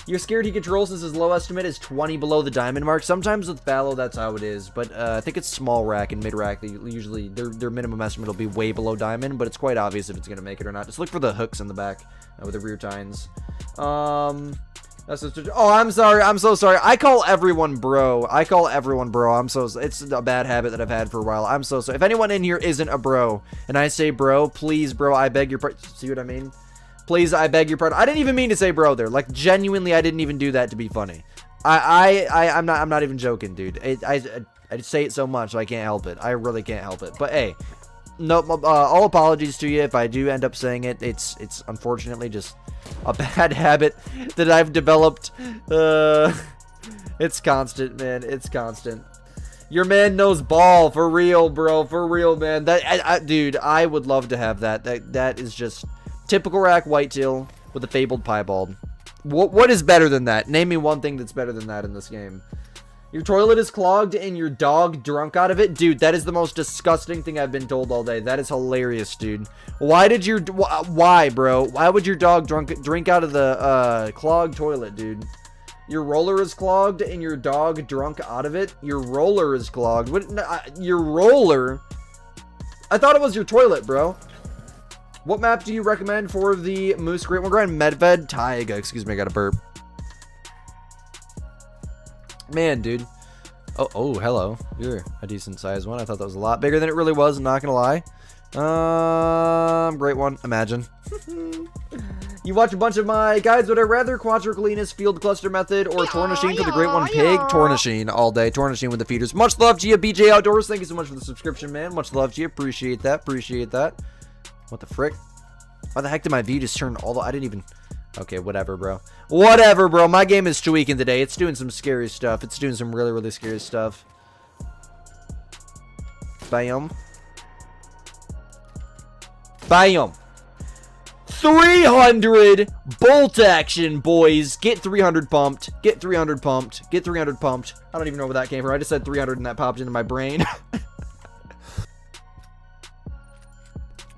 You're scared he controls since his low estimate is 20 below the diamond mark. Sometimes with fallow, that's how it is. But I think it's small rack and mid rack. They usually their minimum estimate will be way below diamond, but it's quite obvious if it's gonna make it or not. Just look for the hooks in the back with the rear tines. That's just, oh, I'm sorry. I'm so sorry. I call everyone bro. I call everyone bro. It's a bad habit that I've had for a while. I'm so sorry. If anyone in here isn't a bro and I say bro, please, bro, I beg your pardon. See what I mean? Please, I beg your pardon. I didn't even mean to say bro there. Like, genuinely, I didn't even do that to be funny. I'm not even joking, dude. I say it so much, I can't help it. I really can't help it. But hey, no, all apologies to you if I do end up saying it. It's unfortunately just a bad habit that I've developed. It's constant, man. It's constant. Your man knows ball for real, bro. For real, man. Dude, I would love to have that. That is just typical rack whitetail with a fabled piebald. What is better than that? Name me one thing that's better than that in this game. Your toilet is clogged and your dog drunk out of it? Dude, that is the most disgusting thing I've been told all day. That is hilarious, dude. Why, bro? Why would your dog drink out of the clogged toilet, dude? Your roller is clogged and your dog drunk out of it? Your roller is clogged. Your roller? I thought it was your toilet, bro. What map do you recommend for the Moose Great One Grind? Medved Taiga. Excuse me, I got a burp. Man, dude. Oh, hello. You're a decent sized one. I thought that was a lot bigger than it really was. I'm not gonna lie. Great one. Imagine. You watch a bunch of my guides. Would I rather Quadricolinus Field Cluster Method or Tornashine for the Great One Pig? Tornashine all day. Tornashine with the feeders. Much love to you, BJ Outdoors. Thank you so much for the subscription, man. Much love to you. Appreciate that. Appreciate that. What the frick? Why the heck did my view just turn all the... I didn't even... Okay, whatever, bro. Whatever, bro. My game is tweaking today. It's doing some scary stuff. It's doing some really scary stuff. Bam. Bam. 300 bolt action, boys. Get 300 pumped. Get 300 pumped. Get 300 pumped. I don't even know where that came from. I just said 300 and that popped into my brain.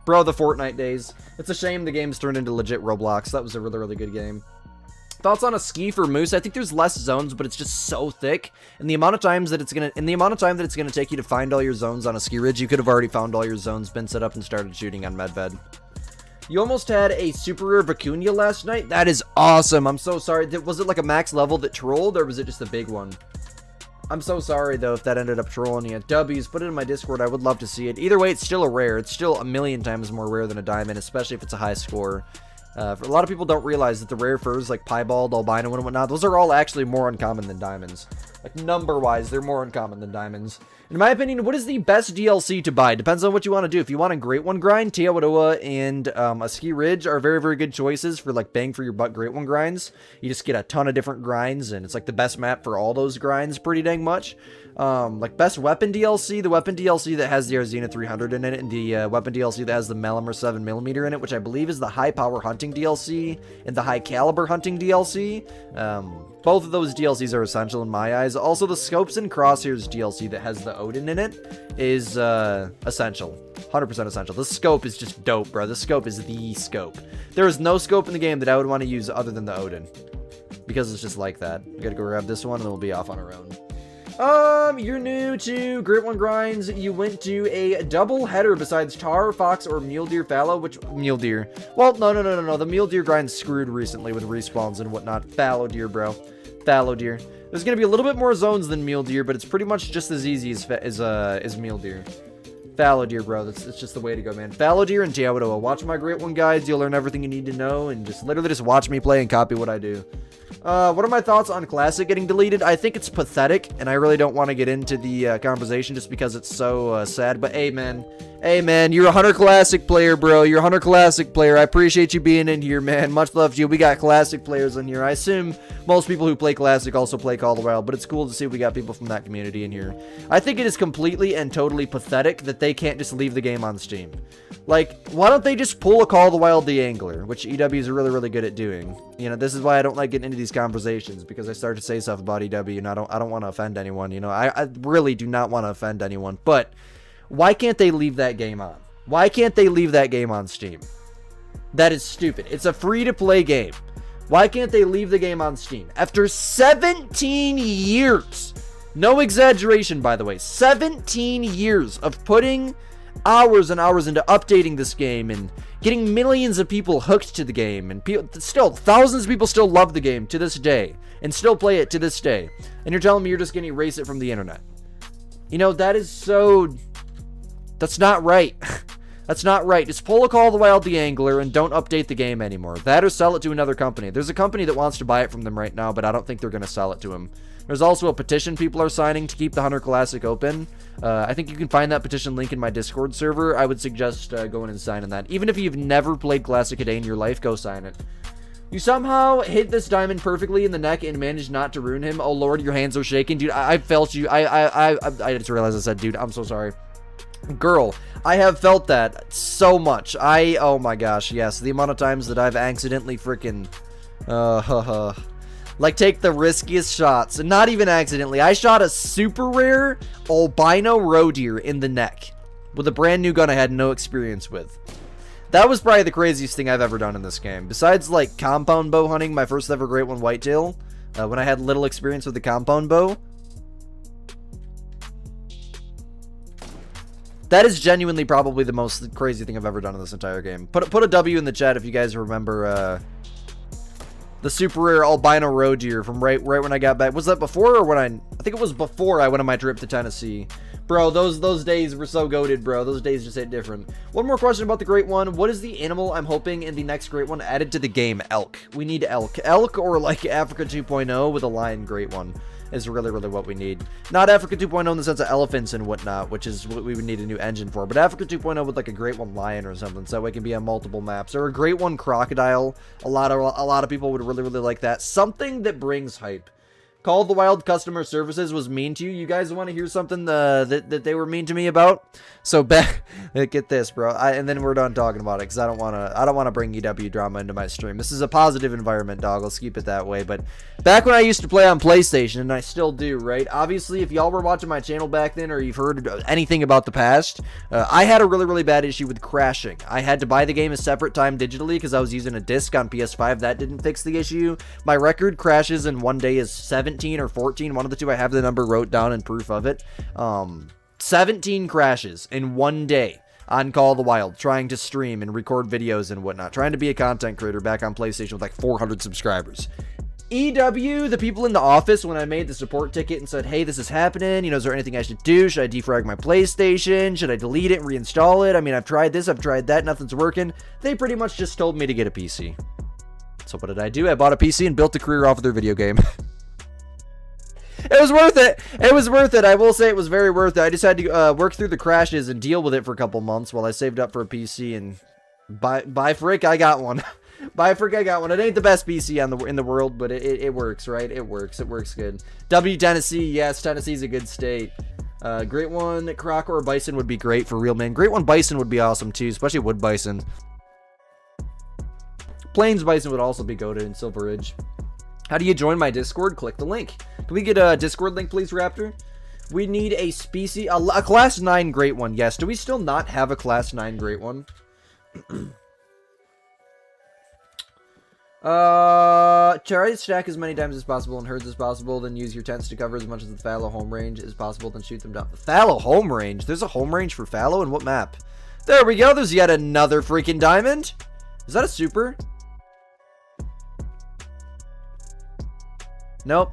Bro, the Fortnite days. It's a shame the game's turned into legit Roblox. That was a really good game. Thoughts on a ski for moose? I think there's less zones, but it's just so thick. And the amount of time that it's gonna take you to find all your zones on a ski ridge, you could have already found all your zones, been set up, and started shooting on Medved. You almost had a super rare Vicuña last night? That is awesome. I'm so sorry. Was it like a max level that trolled, or was it just a big one? I'm so sorry, though, if that ended up trolling you. W's, put it in my Discord. I would love to see it. Either way, it's still a rare. It's still a million times more rare than a diamond, especially if it's a high score. A lot of people don't realize that the rare furs, like piebald, albino, and whatnot, those are all actually more uncommon than diamonds. Like, number-wise, they're more uncommon than diamonds. In my opinion, what is the best DLC to buy? Depends on what you want to do. If you want a Great One grind, Teotihuacan and a Ski Ridge are very, very good choices for, like, bang for your buck Great One grinds. You just get a ton of different grinds, and it's, like, the best map for all those grinds pretty dang much. Like, best weapon DLC, the weapon DLC that has the Arzina 300 in it, and the weapon DLC that has the Melimer 7mm in it, which I believe is the high power hunting DLC, and the high caliber hunting DLC. Both of those DLCs are essential in my eyes. Also, the Scopes and Crosshairs DLC that has the Odin in it is essential. 100% essential. The scope is just dope, bro. The scope is the scope. There is no scope in the game that I would want to use other than the Odin. Because it's just like that. We gotta go grab this one and then we'll be off on our own. You're new to Great One Grinds. You went to a double header besides Tar, Fox, or Mule Deer Fallow. Which Mule Deer? Well, no. The Mule Deer grind's screwed recently with respawns and whatnot. Fallow Deer, bro. Fallow Deer. There's gonna be a little bit more zones than Mule Deer, but it's pretty much just as easy as Mule Deer. Fallow Deer, bro. It's just the way to go, man. Fallow Deer and Teotihuacan. Watch my Great One guides. You'll learn everything you need to know, and just literally just watch me play and copy what I do. What are my thoughts on Classic getting deleted? I think it's pathetic, and I really don't want to get into the conversation just because it's so sad. But hey, man, you're a Hunter Classic player, bro. You're a Hunter Classic player. I appreciate you being in here, man. Much love to you. We got Classic players in here. I assume most people who play Classic also play Call of the Wild, but it's cool to see we got people from that community in here. I think it is completely and totally pathetic that they can't just leave the game on Steam. Like, why don't they just pull a Call of the Wild the Angler, which EW is really, really good at doing. You know, this is why I don't like getting into these conversations, because I start to say stuff about EW, and I don't want to offend anyone, you know. I really do not want to offend anyone, but why can't they leave that game on? Why can't they leave that game on Steam? That is stupid. It's a free-to-play game. Why can't they leave the game on Steam? After 17 years, no exaggeration, by the way, 17 years of putting hours and hours into updating this game and getting millions of people hooked to the game, and still thousands of people still love the game to this day and still play it to this day, and you're telling me you're just going to erase it from the internet? You know, that's not right. That's not right. Just pull a Call of the Wild the Angler and don't update the game anymore. That or sell it to another company. There's a company that wants to buy it from them right now, but I don't think they're going to sell it to them. There's also a petition people are signing to keep the Hunter Classic open. I think you can find that petition link in my Discord server. I would suggest going and signing that. Even if you've never played Classic a day in your life, go sign it. You somehow hit this diamond perfectly in the neck and managed not to ruin him. Oh lord, your hands are shaking. Dude, I felt you. I just realized I said dude. I'm so sorry. Girl, I have felt that so much. Oh my gosh, yes. The amount of times that I've accidentally freaking... like, take the riskiest shots, and not even accidentally. I shot a super rare albino roe deer in the neck with a brand new gun I had no experience with. That was probably the craziest thing I've ever done in this game. Besides, like, compound bow hunting, my first ever Great One whitetail, when I had little experience with the compound bow. That is genuinely probably the most crazy thing I've ever done in this entire game. Put a W in the chat if you guys remember, the super rare albino roe deer from right when I got back. Was that before or when I think it was before I went on my trip to Tennessee. Bro, those days were so goated, bro. Those days just hit different. One more question about the Great One. What is the animal I'm hoping in the next Great One added to the game? Elk. We need elk. Elk or like Africa 2.0 with a lion Great One is really, really what we need. Not Africa 2.0 in the sense of elephants and whatnot, which is what we would need a new engine for, but Africa 2.0 with like a Great One lion or something, so that way it can be on multiple maps. Or a Great One crocodile. A lot of people would really, really like that. Something that brings hype. Call of the Wild customer services was mean to you. You guys want to hear something that they were mean to me about? So back, get this, bro. And then we're done talking about it because I don't want to bring EW drama into my stream. This is a positive environment, dog. Let's keep it that way. But back when I used to play on PlayStation, and I still do, right? Obviously, if y'all were watching my channel back then, or you've heard anything about the past, I had a really, really bad issue with crashing. I had to buy the game a separate time digitally because I was using a disc on PS5. That didn't fix the issue. My record crashes in one day is 17 or 14, one of the two. I have the number wrote down and proof of it. 17 crashes in one day on Call of the Wild, trying to stream and record videos and whatnot, trying to be a content creator back on PlayStation with like 400 subscribers. EW, the people in the office, when I made the support ticket and said, hey, this is happening, you know, is there anything I should do? Should I defrag my PlayStation? Should I delete it and reinstall it? I mean, I've tried this, I've tried that, nothing's working. They pretty much just told me to get a PC. So what did I do? I bought a PC and built a career off of their video game. It was worth it. It was worth it. I will say it was very worth it. I just had to work through the crashes and deal with it for a couple months while I saved up for a PC, and by frick, I got one. By frick, I got one. It ain't the best PC in the world, but it works, right? It works. It works good. W Tennessee, yes, Tennessee's a good state. Great One, Croc or Bison would be great for real, man. Great One Bison would be awesome too, especially Wood Bison. Plains Bison would also be goated in Silver Ridge. How do you join my Discord? Click the link. Can we get a Discord link, please, Raptor? We need a species, a Class 9 Great One. Yes. Do we still not have a Class 9 Great One? Try to stack as many times as possible in herds as possible, then use your tents to cover as much of the fallow home range as possible, then shoot them down. Fallow home range? There's a home range for fallow? And what map? There we go. There's yet another freaking diamond. Is that a super? Nope.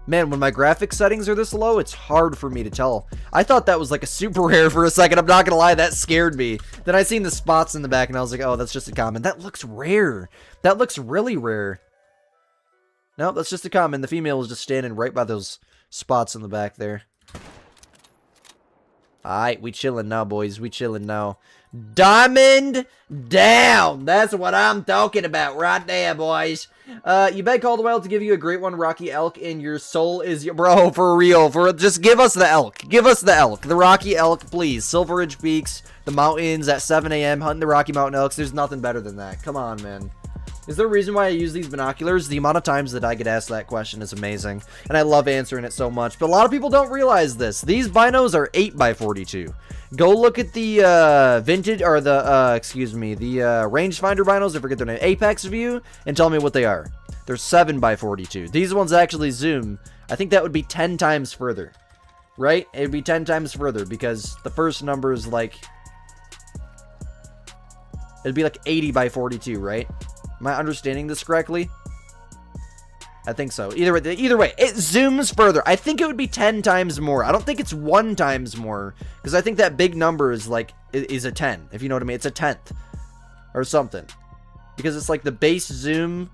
Man, when my graphics settings are this low, it's hard for me to tell. I thought that was like a super rare for a second. I'm not gonna lie, that scared me. Then I seen the spots in the back and I was like, oh, that's just a common. That looks rare. That looks really rare. Nope, that's just a common. The female is just standing right by those spots in the back there. Alright, we chilling now, boys. We chilling now. Diamond down. That's what I'm talking about right there, boys. You beg Caldwell to give you a Great One Rocky Elk, and your soul is your... Bro, for real. Just give us the elk. Give us the elk. The Rocky Elk, please. Silver Ridge Peaks, the mountains at 7 a.m. hunting the Rocky Mountain Elks. There's nothing better than that. Come on, man. Is there a reason why I use these binoculars? The amount of times that I get asked that question is amazing, and I love answering it so much. But a lot of people don't realize this. These binos are 8x42. Go look at the vintage, or the, excuse me, the rangefinder binos, I forget their name, Apex View, and tell me what they are. They're 7x42. These ones actually zoom. I think that would be 10 times further, right? It would be 10 times further, because the first number is like, it'd be like 80x42, right? Am I understanding this correctly? I think so. Either way, it zooms further. I think it would be 10 times more. I don't think it's 1 times more, because I think that big number is like, is a 10, if you know what I mean. It's a 10th or something, because it's like the base zoom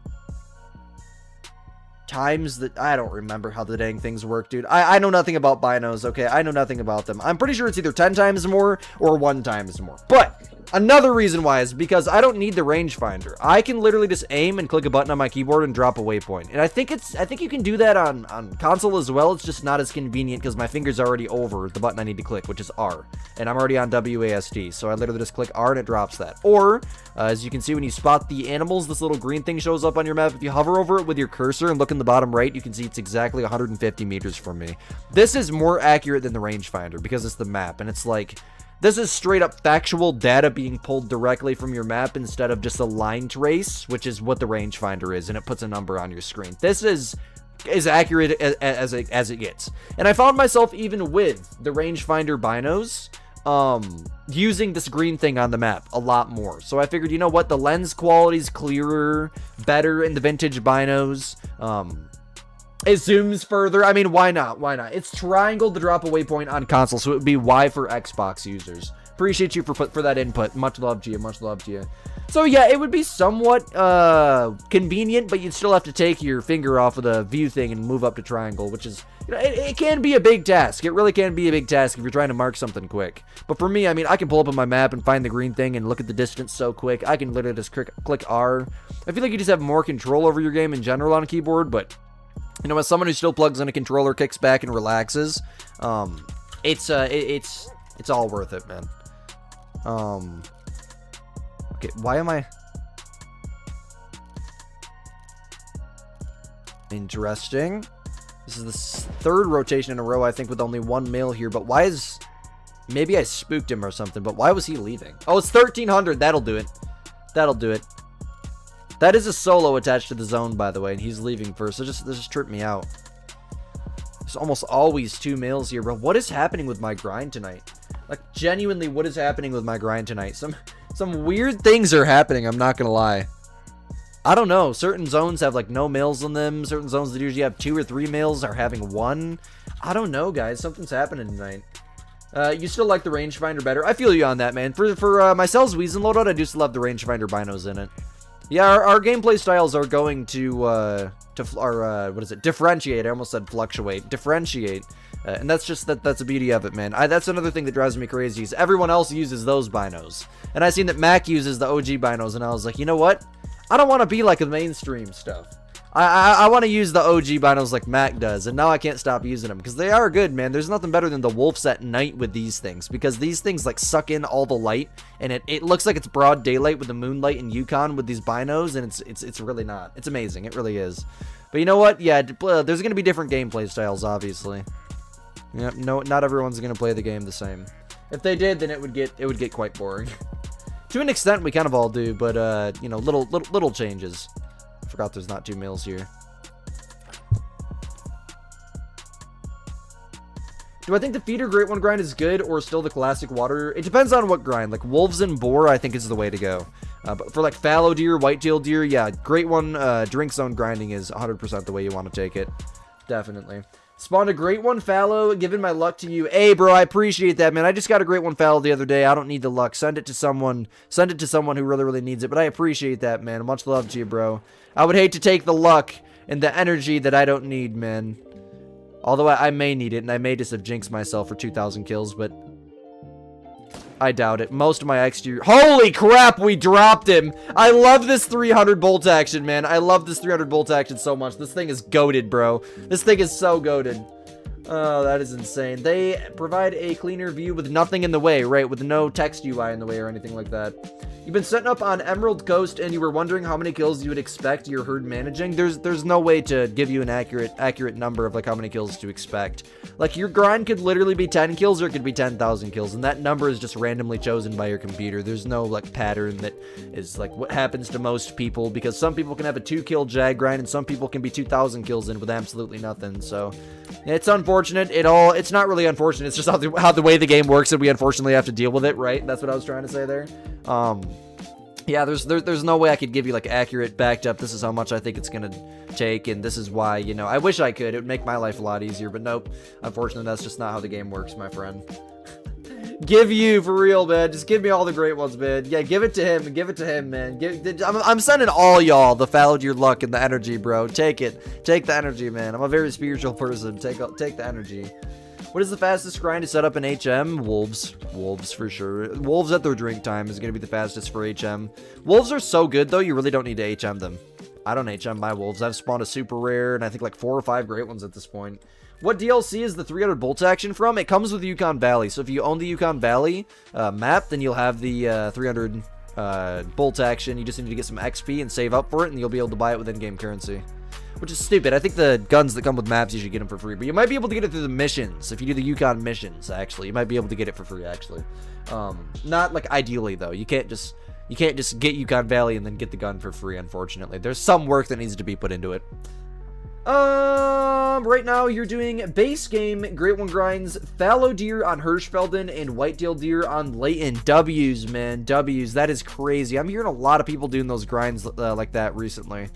times that... I don't remember how the dang things work, dude. I know nothing about binos, okay? I know nothing about them. I'm pretty sure it's either 10 times more or 1 times more. But another reason why is because I don't need the rangefinder. I can literally just aim and click a button on my keyboard and drop a waypoint. And I think you can do that on console as well. It's just not as convenient because my finger's already over the button I need to click, which is R. And I'm already on WASD, so I literally just click R and it drops that. Or, as you can see when you spot the animals, this little green thing shows up on your map. If you hover over it with your cursor and look in the bottom right, you can see it's exactly 150 meters from me. This is more accurate than the rangefinder because it's the map, and it's like... This is straight up factual data being pulled directly from your map instead of just a line trace, which is what the rangefinder is, and it puts a number on your screen. This is as accurate as it gets. And I found myself, even with the rangefinder binos, using this green thing on the map a lot more. So I figured, you know what, the lens quality is clearer, better in the vintage binos. It zooms further. I mean, why not? Why not? It's triangle to drop a waypoint on console, so it would be Y for Xbox users. Appreciate you for that input. Much love to you. Much love to you. So yeah, it would be somewhat convenient, but you'd still have to take your finger off of the view thing and move up to triangle, which is, you know, it can be a big task. It really can be a big task if you're trying to mark something quick. But for me, I mean, I can pull up on my map and find the green thing and look at the distance so quick. I can literally just click R. I feel like you just have more control over your game in general on a keyboard, but... You know, as someone who still plugs in a controller, kicks back, and relaxes, it's all worth it, man. Okay, why am I... Interesting. This is the 3rd rotation in a row, I think, with only 1 male here, but why is... Maybe I spooked him or something, but why was he leaving? Oh, it's 1300, that'll do it. That'll do it. That is a solo attached to the zone, by the way, and he's leaving first. This just tripped me out. There's almost always 2 males here, bro. What is happening with my grind tonight? Like, genuinely, what is happening with my grind tonight? Some weird things are happening, I'm not gonna lie. I don't know. Certain zones have like no males in them. Certain zones that usually have 2 or 3 males are having 1. I don't know, guys. Something's happening tonight. You still like the rangefinder better? I feel you on that, man. For my Cells Weezing loadout, I do still have the rangefinder binos in it. Yeah, our gameplay styles are going to what is it? Differentiate. I almost said fluctuate. Differentiate. And that's just that's the beauty of it, man. That's another thing that drives me crazy is everyone else uses those binos. And I seen that Mac uses the OG binos, and I was like, you know what? I don't want to be like the mainstream stuff. I want to use the OG binos like Mac does, and now I can't stop using them because they are good, man. There's nothing better than the wolves at night with these things because these things like suck in all the light, and it looks like it's broad daylight with the moonlight in Yukon with these binos, and it's really not. It's amazing. It really is. But you know what? Yeah, there's gonna be different gameplay styles, obviously. Yeah, no, not everyone's gonna play the game the same. If they did, then it would get quite boring. To an extent, we kind of all do, but you know, little changes. Forgot there's not 2 males here. Do I think the feeder Great One grind is good or still the classic water? It depends on what grind. Like wolves and boar, I think is the way to go. But for like fallow deer, white-tailed deer, yeah, Great One drink zone grinding is 100% the way you want to take it. Definitely. Spawned a Great One fallow, giving my luck to you. Hey, bro, I appreciate that, man. I just got a Great One fallow the other day. I don't need the luck. Send it to someone who really needs it. But I appreciate that, man. Much love to you, bro. I would hate to take the luck and the energy that I don't need, man. Although I may need it, and I may just have jinxed myself for 2,000 kills, but I doubt it. Most of my exterior... Holy crap, we dropped him! I love this 300 bolt action, man. I love this 300 bolt action so much. This thing is goated, bro. This thing is so goated. Oh, that is insane. They provide a cleaner view with nothing in the way, right? With no text UI in the way or anything like that. You've been setting up on Emerald Coast and you were wondering how many kills you would expect your herd managing. There's no way to give you an accurate number of like how many kills to expect. Like your grind could literally be 10 kills or it could be 10,000 kills, and that number is just randomly chosen by your computer. There's no like pattern that is like what happens to most people, because some people can have a 2-kill jag grind and some people can be 2,000 kills in with absolutely nothing. So it's unfortunate. It's not really unfortunate. It's just how the way the game works, and we unfortunately have to deal with it, right? That's what I was trying to say there. Yeah, there's no way I could give you like accurate, backed up, this is how much I think it's gonna take, and this is why, you know, I wish I could. It would make my life a lot easier, but nope. Unfortunately, that's just not how the game works, my friend. Give you, for real, man. Just give me all the great ones, man. Yeah, give it to him. Give it to him, man. I'm sending all y'all the followed your luck and the energy, bro. Take it. Take the energy, man. I'm a very spiritual person. Take the energy. What is the fastest grind to set up in HM? Wolves. Wolves, for sure. Wolves at their drink time is going to be the fastest for HM. Wolves are so good, though, you really don't need to HM them. I don't HM my wolves. I've spawned a super rare, and I think like 4 or 5 great ones at this point. What DLC is the 300 bolt action from? It comes with Yukon Valley. So if you own the Yukon Valley map, then you'll have the 300 bolt action. You just need to get some XP and save up for it, and you'll be able to buy it with in-game currency. Which is stupid. I think the guns that come with maps, you should get them for free. But you might be able to get it through the missions. If you do the Yukon missions, actually. You might be able to get it for free, actually. Not, like, ideally, though. You can't just get Yukon Valley and then get the gun for free, unfortunately. There's some work that needs to be put into it. Right now, you're doing base game, Great One grinds, fallow deer on Hirschfelden, and white-tailed deer on Layton. W's, man. W's. That is crazy. I'm hearing a lot of people doing those grinds like that recently.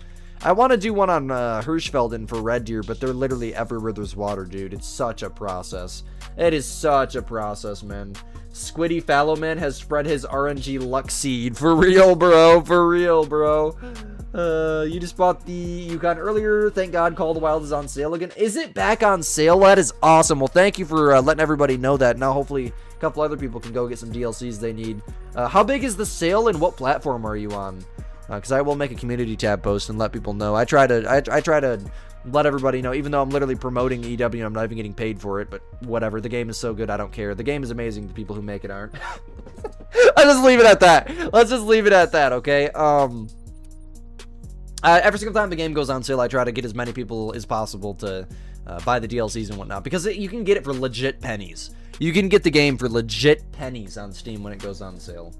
I want to do one on Hirschfelden for red deer, but they're literally everywhere there's water, dude. It's such a process. It is such a process, man. Squiddy Fallow Man has spread his RNG luck seed. For real, bro. For real, bro. You just bought the Yukon earlier. Thank God Call of the Wild is on sale again. Is it back on sale? That is awesome. Well, thank you for letting everybody know that. Now, hopefully, a couple other people can go get some DLCs they need. How big is the sale and what platform are you on? Because I will make a community tab post and let people know. I try to let everybody know, even though I'm literally promoting EW, I'm not even getting paid for it, but whatever. The game is so good, I don't care. The game is amazing. The people who make it aren't. Let's just leave it at that. Let's just leave it at that, okay? Every single time the game goes on sale, I try to get as many people as possible to buy the DLCs and whatnot, because you can get it for legit pennies. You can get the game for legit pennies on Steam when it goes on sale.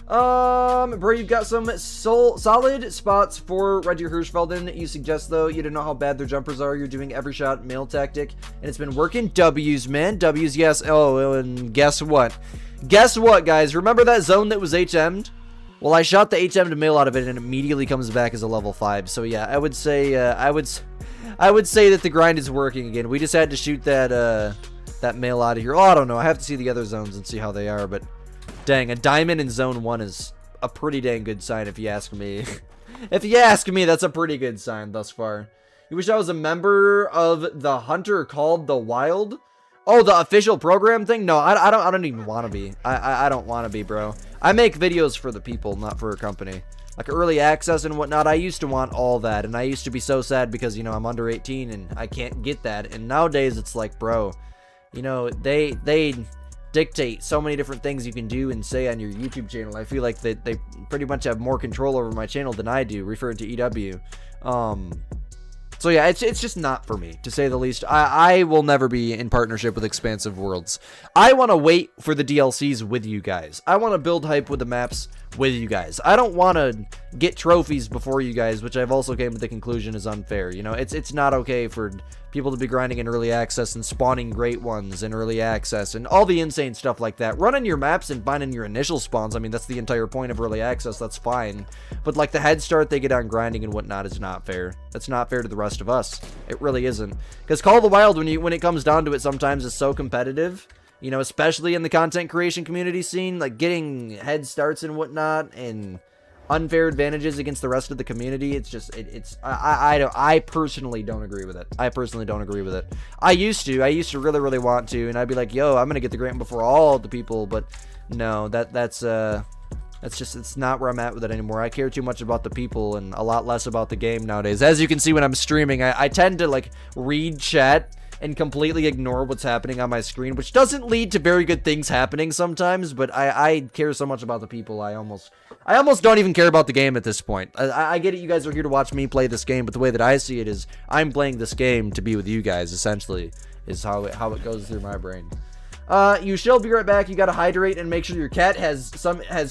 Bro, you've got some solid spots for Red Deer Hirschfelden. You suggest, though, you don't know how bad their jumpers are. You're doing every shot mail tactic, and it's been working. W's, man. W's, yes. Oh, and guess what? Guess what, guys? Remember that zone that was HM'd? Well, I shot the HM to mill out of it and it immediately comes back as a level 5. So yeah, I would say that the grind is working again. We just had to shoot that mail out of here. Oh, I don't know. I have to see the other zones and see how they are, but dang, a diamond in zone 1 is a pretty dang good sign if you ask me. If you ask me, that's a pretty good sign thus far. You wish I was a member of the Hunter called the Wild? Oh, the official program thing? No, I don't even want to be. I don't want to be, bro. I make videos for the people, not for a company. Like early access and whatnot, I used to want all that, and I used to be so sad because, you know, I'm under 18 and I can't get that. And nowadays it's like, bro, you know, they dictate so many different things you can do and say on your YouTube channel. I feel like that they pretty much have more control over my channel than I do, referring to EW. So yeah, it's just not for me, to say the least. I will never be in partnership with Expansive Worlds. I want to wait for the DLCs with you guys. I want to build hype with the maps with you guys. I don't want to get trophies before you guys, which I've also came to the conclusion is unfair. You know, it's not okay for people to be grinding in early access and spawning great ones in early access and all the insane stuff like that. Running your maps and finding your initial spawns, I mean, that's the entire point of early access. That's fine. But like the head start they get on grinding and whatnot is not fair. That's not fair to the rest of us. It really isn't. Because Call of the Wild, when it comes down to it, sometimes is so competitive. You know, especially in the content creation community scene, like getting head starts and whatnot and unfair advantages against the rest of the community. It's just, I personally don't agree with it. I personally don't agree with it. I used to really, really want to, and I'd be like, yo, I'm going to get the grant before all the people, but no, that's just, it's not where I'm at with it anymore. I care too much about the people and a lot less about the game nowadays. As you can see when I'm streaming, I tend to like read chat and completely ignore what's happening on my screen, which doesn't lead to very good things happening sometimes, but I care so much about the people, I almost don't even care about the game at this point. I get it, you guys are here to watch me play this game, but the way that I see it is, I'm playing this game to be with you guys, essentially, is how it goes through my brain. You shall be right back. You gotta hydrate and make sure your cat has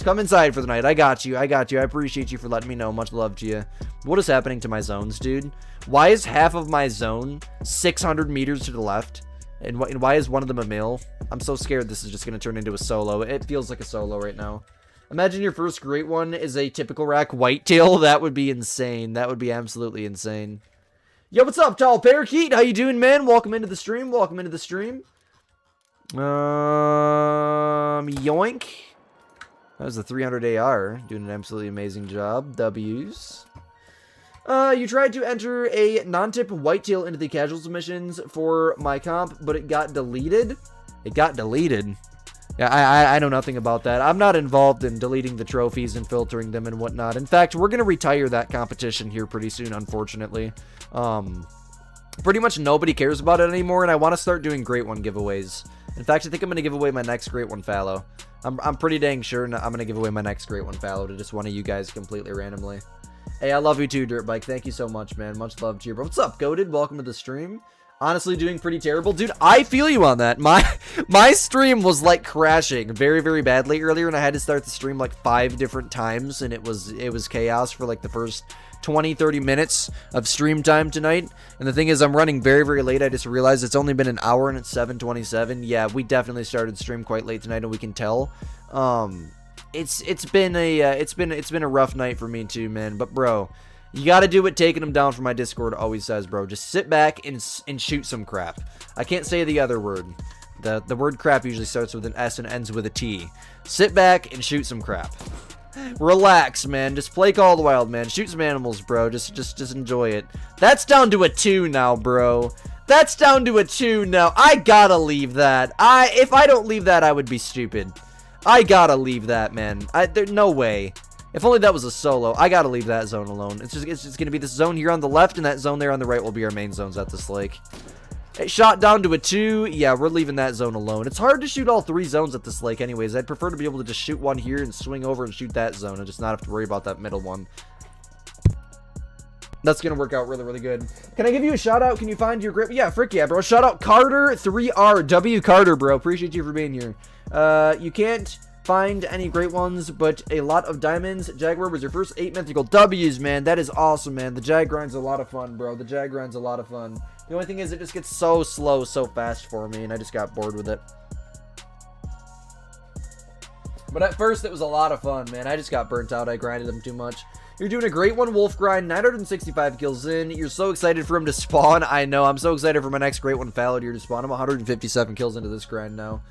come inside for the night. I got you. I appreciate you for letting me know. Much love to you. What is happening to my zones, dude? Why is half of my zone 600 meters to the left? And why is one of them a mill? I'm so scared this is just gonna turn into a solo. It feels like a solo right now. Imagine your first great one is a typical rack whitetail. That would be insane. That would be absolutely insane. Yo, what's up, tall parakeet? How you doing, man? Welcome into the stream. Welcome into the stream. Yoink. That was the 300 AR. Doing an absolutely amazing job. W's. You tried to enter a non-tip whitetail into the casual submissions for my comp, but it got deleted. It got deleted. Yeah, I know nothing about that. I'm not involved in deleting the trophies and filtering them and whatnot. In fact, we're going to retire that competition here pretty soon, unfortunately. Pretty much nobody cares about it anymore, and I want to start doing Great One giveaways. In fact, I think I'm going to give away my next Great One fallow. I'm pretty dang sure I'm going to give away my next Great One fallow to just one of you guys completely randomly. Hey, I love you too, Dirtbike. Thank you so much, man. Much love to you, bro. What's up, Goated? Welcome to the stream. Honestly, doing pretty terrible. Dude, I feel you on that. My stream was, like, crashing very, very badly earlier, and I had to start the stream, like, 5 different times, and it was chaos for, like, the first 20-30 minutes of stream time tonight. And the thing is, I'm running very, very late. I just realized it's only been an hour, and it's 7:27. Yeah, we definitely started stream quite late tonight, and we can tell. It's been a rough night for me too, man. But bro, you gotta do what taking them down from my Discord always says, bro. Just sit back and shoot some crap. I can't say the other word. The word crap usually starts with an S and ends with a T. Sit back and shoot some crap. Relax, man. Just play Call of the Wild, man. Shoot some animals, bro. Just enjoy it. That's down to a 2 now, bro. That's down to a 2 now. I gotta leave that. If I don't leave that, I would be stupid. I gotta leave that, man. There's no way. If only that was a solo. I gotta leave that zone alone. It's just gonna be this zone here on the left, and that zone there on the right will be our main zones at this lake. It shot down to a 2. Yeah, we're leaving that zone alone. It's hard to shoot all 3 zones at this lake anyways. I'd prefer to be able to just shoot one here and swing over and shoot that zone and just not have to worry about that middle one. That's gonna work out really, really good. Can I give you a shout out? Can you find your grip? Yeah, frick yeah, bro. Shout out Carter3R. W Carter, bro. Appreciate you for being here. You can't find any great ones, but a lot of diamonds. Jaguar was your first 8 mythical W's, man. That is awesome, man. The Jag grind's a lot of fun, bro. The Jag grind's a lot of fun. The only thing is it just gets so slow so fast for me, and I just got bored with it. But at first, it was a lot of fun, man. I just got burnt out. I grinded them too much. You're doing a great one, Wolf Grind. 965 kills in. You're so excited for him to spawn. I know. I'm so excited for my next great one, Fallow Deer, to spawn. I'm 157 kills into this grind now.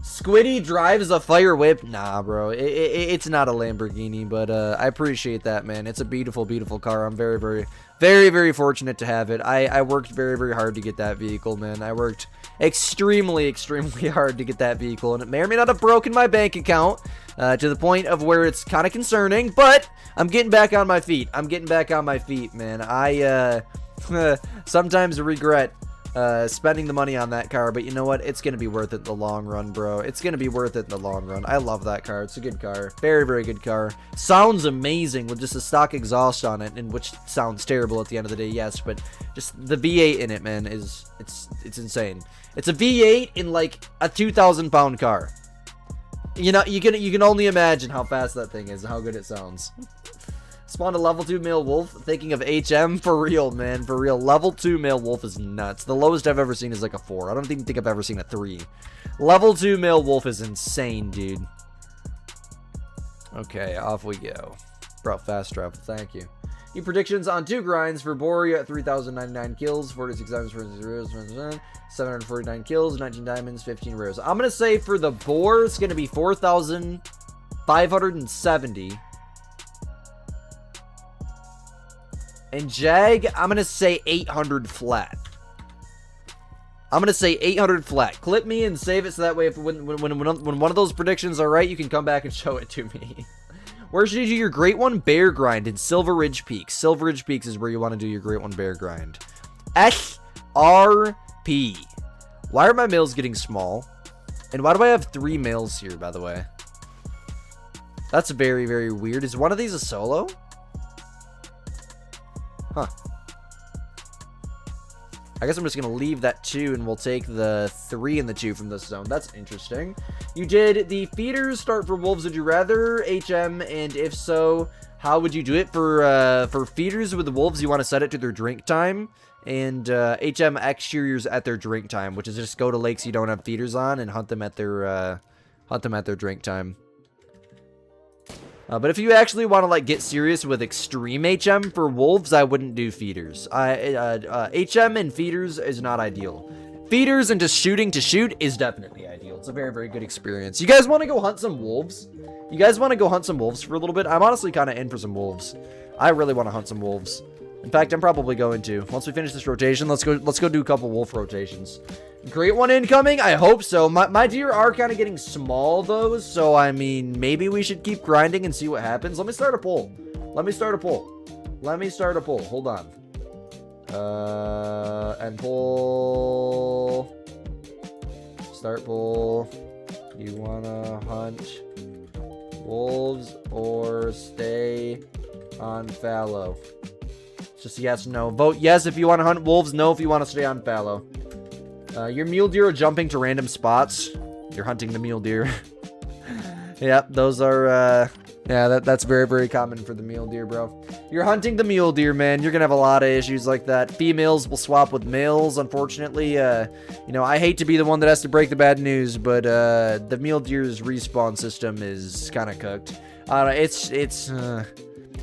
Squiddy drives a fire whip. Nah, bro. It's not a Lamborghini, but I appreciate that, man. It's a beautiful, beautiful car. I'm very, very, very, very fortunate to have it. I worked very, very hard to get that vehicle, man. I worked extremely, extremely hard to get that vehicle, and it may or may not have broken my bank account to the point of where it's kind of concerning, but I'm getting back on my feet. I'm getting back on my feet, man. I sometimes regret spending the money on that car, but you know what? It's going to be worth it in the long run, bro. It's going to be worth it in the long run. I love that car. It's a good car. Very, very good car. Sounds amazing with just a stock exhaust on it, and which sounds terrible at the end of the day, yes, but just the V8 in it, man, it's insane. It's a V8 in like a 2,000 pound car. You know, you can only imagine how fast that thing is and how good it sounds. Spawned a level 2 male wolf. Thinking of HM, for real, man, for real. Level 2 male wolf is nuts. The lowest I've ever seen is like a 4. I don't even think I've ever seen a 3. Level 2 male wolf is insane, dude. Okay, off we go. Bro, fast travel, thank you. Your predictions on 2 grinds for Bory at 3,099 kills, 46 diamonds, 46 rares, 749 kills, 19 diamonds, 15 rares. I'm gonna say for the boar, it's gonna be 4,570. And Jag, I'm going to say 800 flat. I'm going to say 800 flat. Clip me and save it so that way if when one of those predictions are right, you can come back and show it to me. Where should you do your great one? Bear grind in Silver Ridge Peaks. Silver Ridge Peaks is where you want to do your great one bear grind. SRP. Why are my males getting small? And why do I have 3 males here, by the way? That's very, very weird. Is one of these a solo? Huh. I guess I'm just going to leave that 2 and we'll take the 3 and the 2 from this zone. That's interesting. You did the feeders start for wolves. Would you rather HM? And if so, how would you do it? For feeders with the wolves, you want to set it to their drink time. And HM exteriors at their drink time, which is just go to lakes you don't have feeders on and hunt them at their drink time. But if you actually want to like get serious with extreme HM for wolves, I wouldn't do feeders. HM and feeders is not ideal. Feeders and just shooting to shoot is definitely ideal. It's a very, very good experience. You guys want to go hunt some wolves? You guys want to go hunt some wolves for a little bit? I'm honestly kind of in for some wolves. I really want to hunt some wolves. In fact, I'm probably going to. Once we finish this rotation, let's go do a couple wolf rotations. Great one incoming? I hope so. My deer are kind of getting small, though, so, I mean, maybe we should keep grinding and see what happens. Let me start a poll. Let me start a poll. Hold on. And poll. Start poll. You wanna hunt wolves or stay on fallow? Just yes, no. Vote yes if you want to hunt wolves, no if you want to stay on fallow. Your mule deer are jumping to random spots. You're hunting the mule deer. Yep, those are, yeah, that's very, very common for the mule deer, bro. You're hunting the mule deer, man. You're gonna have a lot of issues like that. Females will swap with males, unfortunately. You know, I hate to be the one that has to break the bad news, but, the mule deer's respawn system is kind of cooked.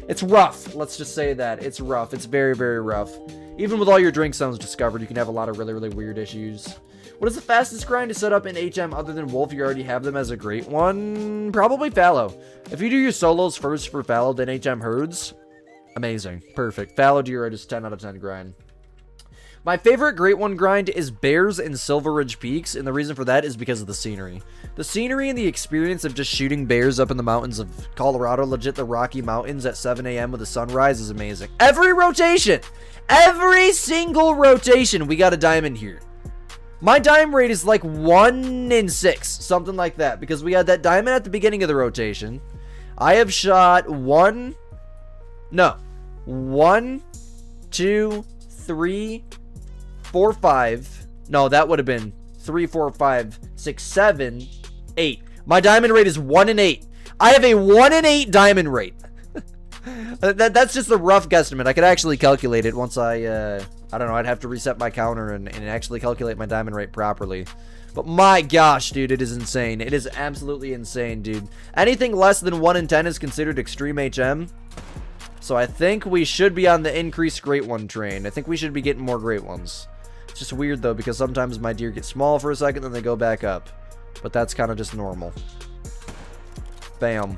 It's rough. Let's just say that. It's rough. It's very, very rough. Even with all your drink zones discovered, you can have a lot of really, really weird issues. What is the fastest grind to set up in HM other than Wolf? You already have them as a great one. Probably Fallow. If you do your solos first for Fallow, then HM herds. Amazing. Perfect. Fallow Deer are just 10 out of 10 grind. My favorite great one grind is Bears and Silver Ridge Peaks, and the reason for that is because of the scenery. The scenery and the experience of just shooting bears up in the mountains of Colorado, legit the Rocky Mountains at 7 a.m. with the sunrise is amazing. Every rotation! Every single rotation, we got a diamond here. My diamond rate is like 1 in 6, something like that, because we had that diamond at the beginning of the rotation. I have shot 1, 2, 3, 4, 5. No, that would have been 3, 4, 5, 6, 7, 8. My diamond rate is 1 in 8. I have a 1 in 8 diamond rate. That's just a rough guesstimate. I could actually calculate it once I I don't know, I'd have to reset my counter and actually calculate my diamond rate properly. But my gosh, dude, it is insane. It is absolutely insane, dude. Anything less than 1 in 10 is considered extreme HM. So I think we should be on the increased great one train. I think we should be getting more great ones. It's just weird, though, because sometimes my deer get small for a second, then they go back up. But that's kind of just normal. Bam.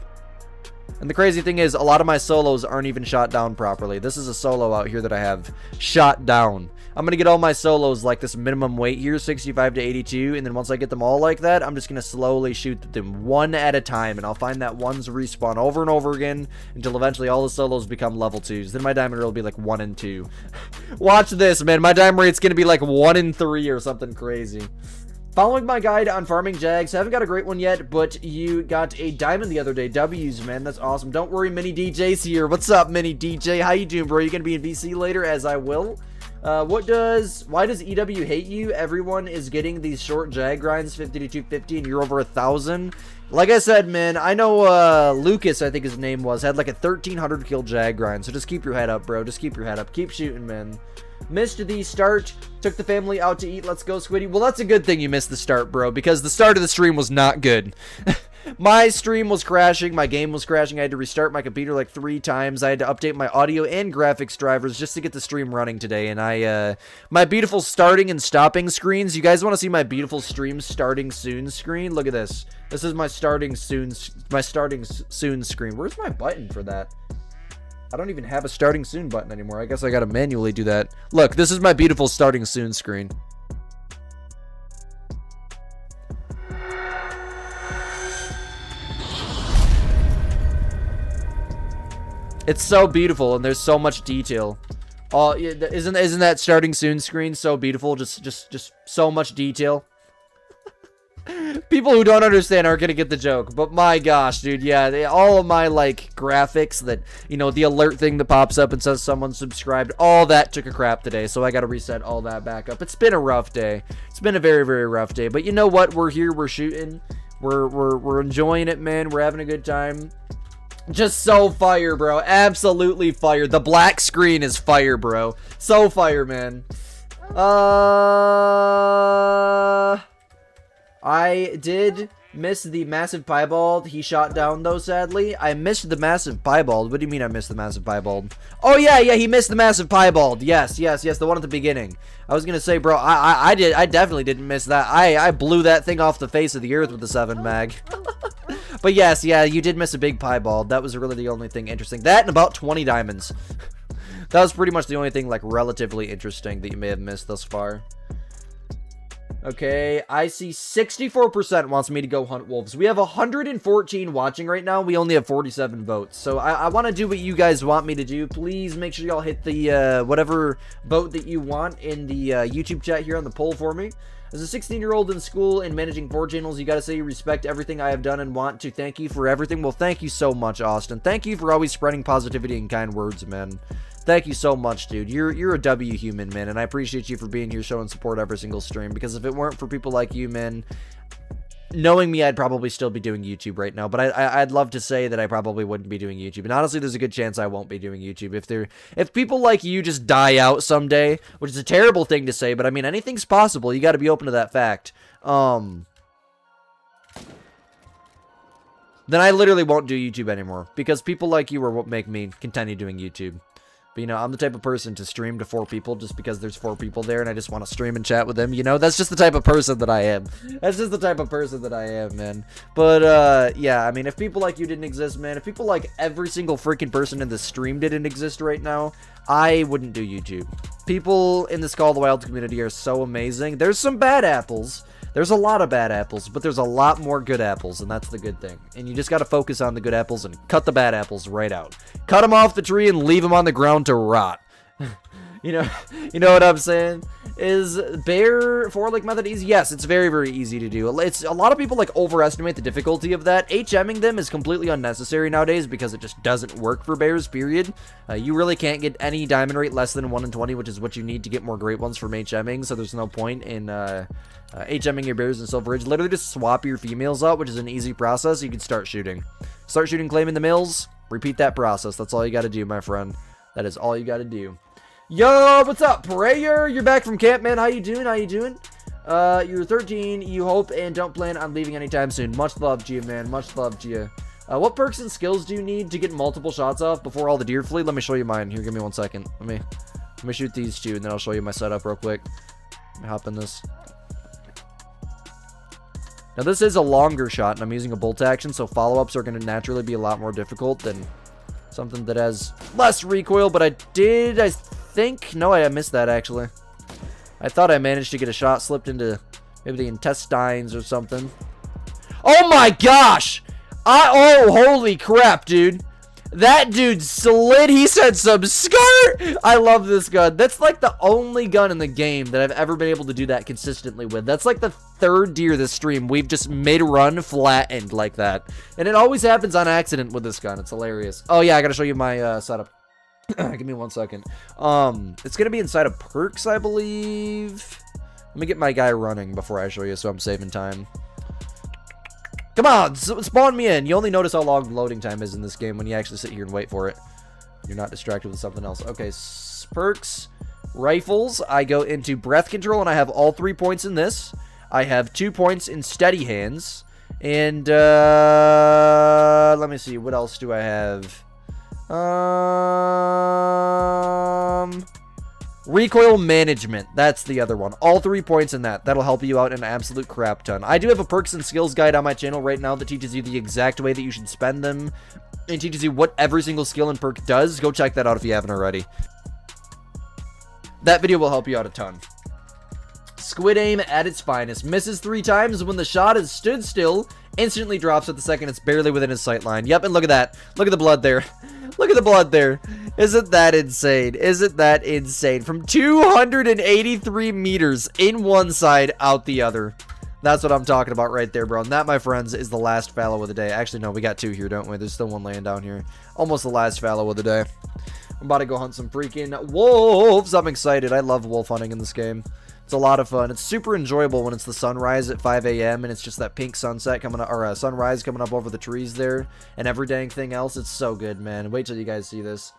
And the crazy thing is, a lot of my solos aren't even shot down properly. This is a solo out here that I have shot down. I'm going to get all my solos like this minimum weight here, 65 to 82. And then once I get them all like that, I'm just going to slowly shoot them one at a time. And I'll find that ones respawn over and over again until eventually all the solos become level 2s. Then my diamond rate will be like 1 and 2. Watch this, man. My diamond rate's going to be like 1 and 3 or something crazy. Following my guide on farming Jags, haven't got a great one yet, but you got a diamond the other day. W's, man, that's awesome. Don't worry, Mini DJ's here. What's up, Mini DJ? How you doing, bro? You gonna be in VC later, as I will. Why does EW hate you? Everyone is getting these short Jag grinds, 50 to 250, and you're over 1,000. Like I said, man, I know Lucas, I think his name was, had like a 1,300 kill Jag grind, so just keep your head up, bro. Just keep your head up. Keep shooting, man. Missed the start, took the family out to eat. Let's go, Squiddy. Well, that's a good thing you missed the start, bro, because the start of the stream was not good. My stream was crashing, my game was crashing. I had to restart my computer like 3 times. I had to update my audio and graphics drivers just to get the stream running today. And my beautiful starting and stopping screens. You guys want to see my beautiful stream starting soon screen? Look at this. This is my starting soon screen. Where's my button for that? I don't even have a starting soon button anymore. I guess I gotta manually do that. Look, this is my beautiful starting soon screen. It's so beautiful, and there's so much detail. Oh, isn't that starting soon screen so beautiful? Just so much detail. People who don't understand aren't gonna get the joke, but my gosh, dude, yeah, all of my, like, graphics that, you know, the alert thing that pops up and says someone subscribed, all that took a crap today, so I gotta reset all that back up. It's been a rough day. It's been a very, very rough day, but you know what? We're here, we're shooting, we're enjoying it, man, we're having a good time. Just so fire, bro. Absolutely fire. The black screen is fire, bro. So fire, man. I did miss the massive piebald he shot down, though, sadly. I missed the massive piebald. What do you mean I missed the massive piebald? Oh, yeah, he missed the massive piebald. Yes, the one at the beginning. I was gonna say, bro, I definitely didn't miss that. I blew that thing off the face of the earth with the 7 mag. But yes, yeah, you did miss a big piebald. That was really the only thing interesting. That and about 20 diamonds. That was pretty much the only thing, like, relatively interesting that you may have missed thus far. Okay, I see 64% wants me to go hunt wolves. We have 114 watching right now. We only have 47 votes. So I want to do what you guys want me to do. Please make sure y'all hit the whatever vote that you want in the YouTube chat here on the poll for me. As a 16-year-old in school and managing 4 channels, you gotta say you respect everything I have done and want to thank you for everything. Well, thank you so much, Austin. Thank you for always spreading positivity and kind words, man. Thank you so much, dude. You're a W human, man, and I appreciate you for being here showing support every single stream, because if it weren't for people like you, man, knowing me, I'd probably still be doing YouTube right now, but I'd love to say that I probably wouldn't be doing YouTube, and honestly, there's a good chance I won't be doing YouTube. If people like you just die out someday, which is a terrible thing to say, but I mean, anything's possible. You gotta be open to that fact. Then I literally won't do YouTube anymore, because people like you are what make me continue doing YouTube. But, you know, I'm the type of person to stream to 4 people just because there's 4 people there and I just want to stream and chat with them, you know? That's just the type of person that I am. That's just the type of person that I am, man. But, yeah, I mean, if people like you didn't exist, man, if people like every single freaking person in the stream didn't exist right now, I wouldn't do YouTube. People in the Call of the Wild community are so amazing. There's some bad apples. There's a lot of bad apples, but there's a lot more good apples, and that's the good thing. And you just got to focus on the good apples and cut the bad apples right out. Cut them off the tree and leave them on the ground to rot. You know what I'm saying? Is bear 4-like method easy? Yes, it's very, very easy to do. It's a lot of people like overestimate the difficulty of that. HMing them is completely unnecessary nowadays because it just doesn't work for bears, period. You really can't get any diamond rate less than 1 in 20, which is what you need to get more great ones from HMing, so there's no point in HMing your bears in Silver Ridge. Literally just swap your females out, which is an easy process. You can start shooting. Start shooting, claiming the males. Repeat that process. That's all you got to do, my friend. That is all you got to do. Yo, what's up, Prayer? You're back from camp, man. How you doing? How you doing? You're 13. You hope and don't plan on leaving anytime soon. Much love to you, man. Much love to you. What perks and skills do you need to get multiple shots off before all the deer flee? Let me show you mine. Here, give me 1 second. Let me shoot these two, and then I'll show you my setup real quick. Let me hop in this. Now, this is a longer shot, and I'm using a bolt action, so follow-ups are going to naturally be a lot more difficult than something that has less recoil, but I think... No, I missed that, actually. I thought I managed to get a shot slipped into maybe the intestines or something. Oh, my gosh! Oh, holy crap, dude. That dude slid. He said some skirt. I love this gun. That's like the only gun in the game that I've ever been able to do that consistently with. That's like the third deer this stream we've just made a run flattened like that. And it always happens on accident with this gun. It's hilarious. Oh, yeah, I gotta show you my setup. Give me 1 second. It's gonna be inside of perks, I believe. Let me get my guy running before I show you so I'm saving time. Come on, spawn me in. You only notice how long loading time is in this game when you actually sit here and wait for it. You're not distracted with something else. Okay, perks, rifles. I go into breath control, and I have all 3 points in this. I have 2 points in steady hands. And, let me see. What else do I have? Recoil management. That's the other one. All 3 points in that. That'll help you out an absolute crap ton. I do have a perks and skills guide on my channel right now that teaches you the exact way that you should spend them and teaches you what every single skill and perk does. Go check that out if you haven't already. That video will help you out a ton. Squid aim at its finest. Misses 3 times when the shot is stood still. Instantly drops at the second it's barely within his sight line. Yep, and look at that. Look at the blood there. Look at the blood there. Isn't that insane? Isn't that insane? From 283 meters in one side, out the other. That's what I'm talking about right there, bro. And that, my friends, is the last fallow of the day. Actually, no, we got 2 here, don't we? There's still 1 laying down here. Almost the last fallow of the day. I'm about to go hunt some freaking wolves. I'm excited. I love wolf hunting in this game. It's a lot of fun. It's super enjoyable when it's the sunrise at 5 a.m. and it's just that pink sunset coming up, or sunrise coming up over the trees there, and every dang thing else. It's so good, man. Wait till you guys see this.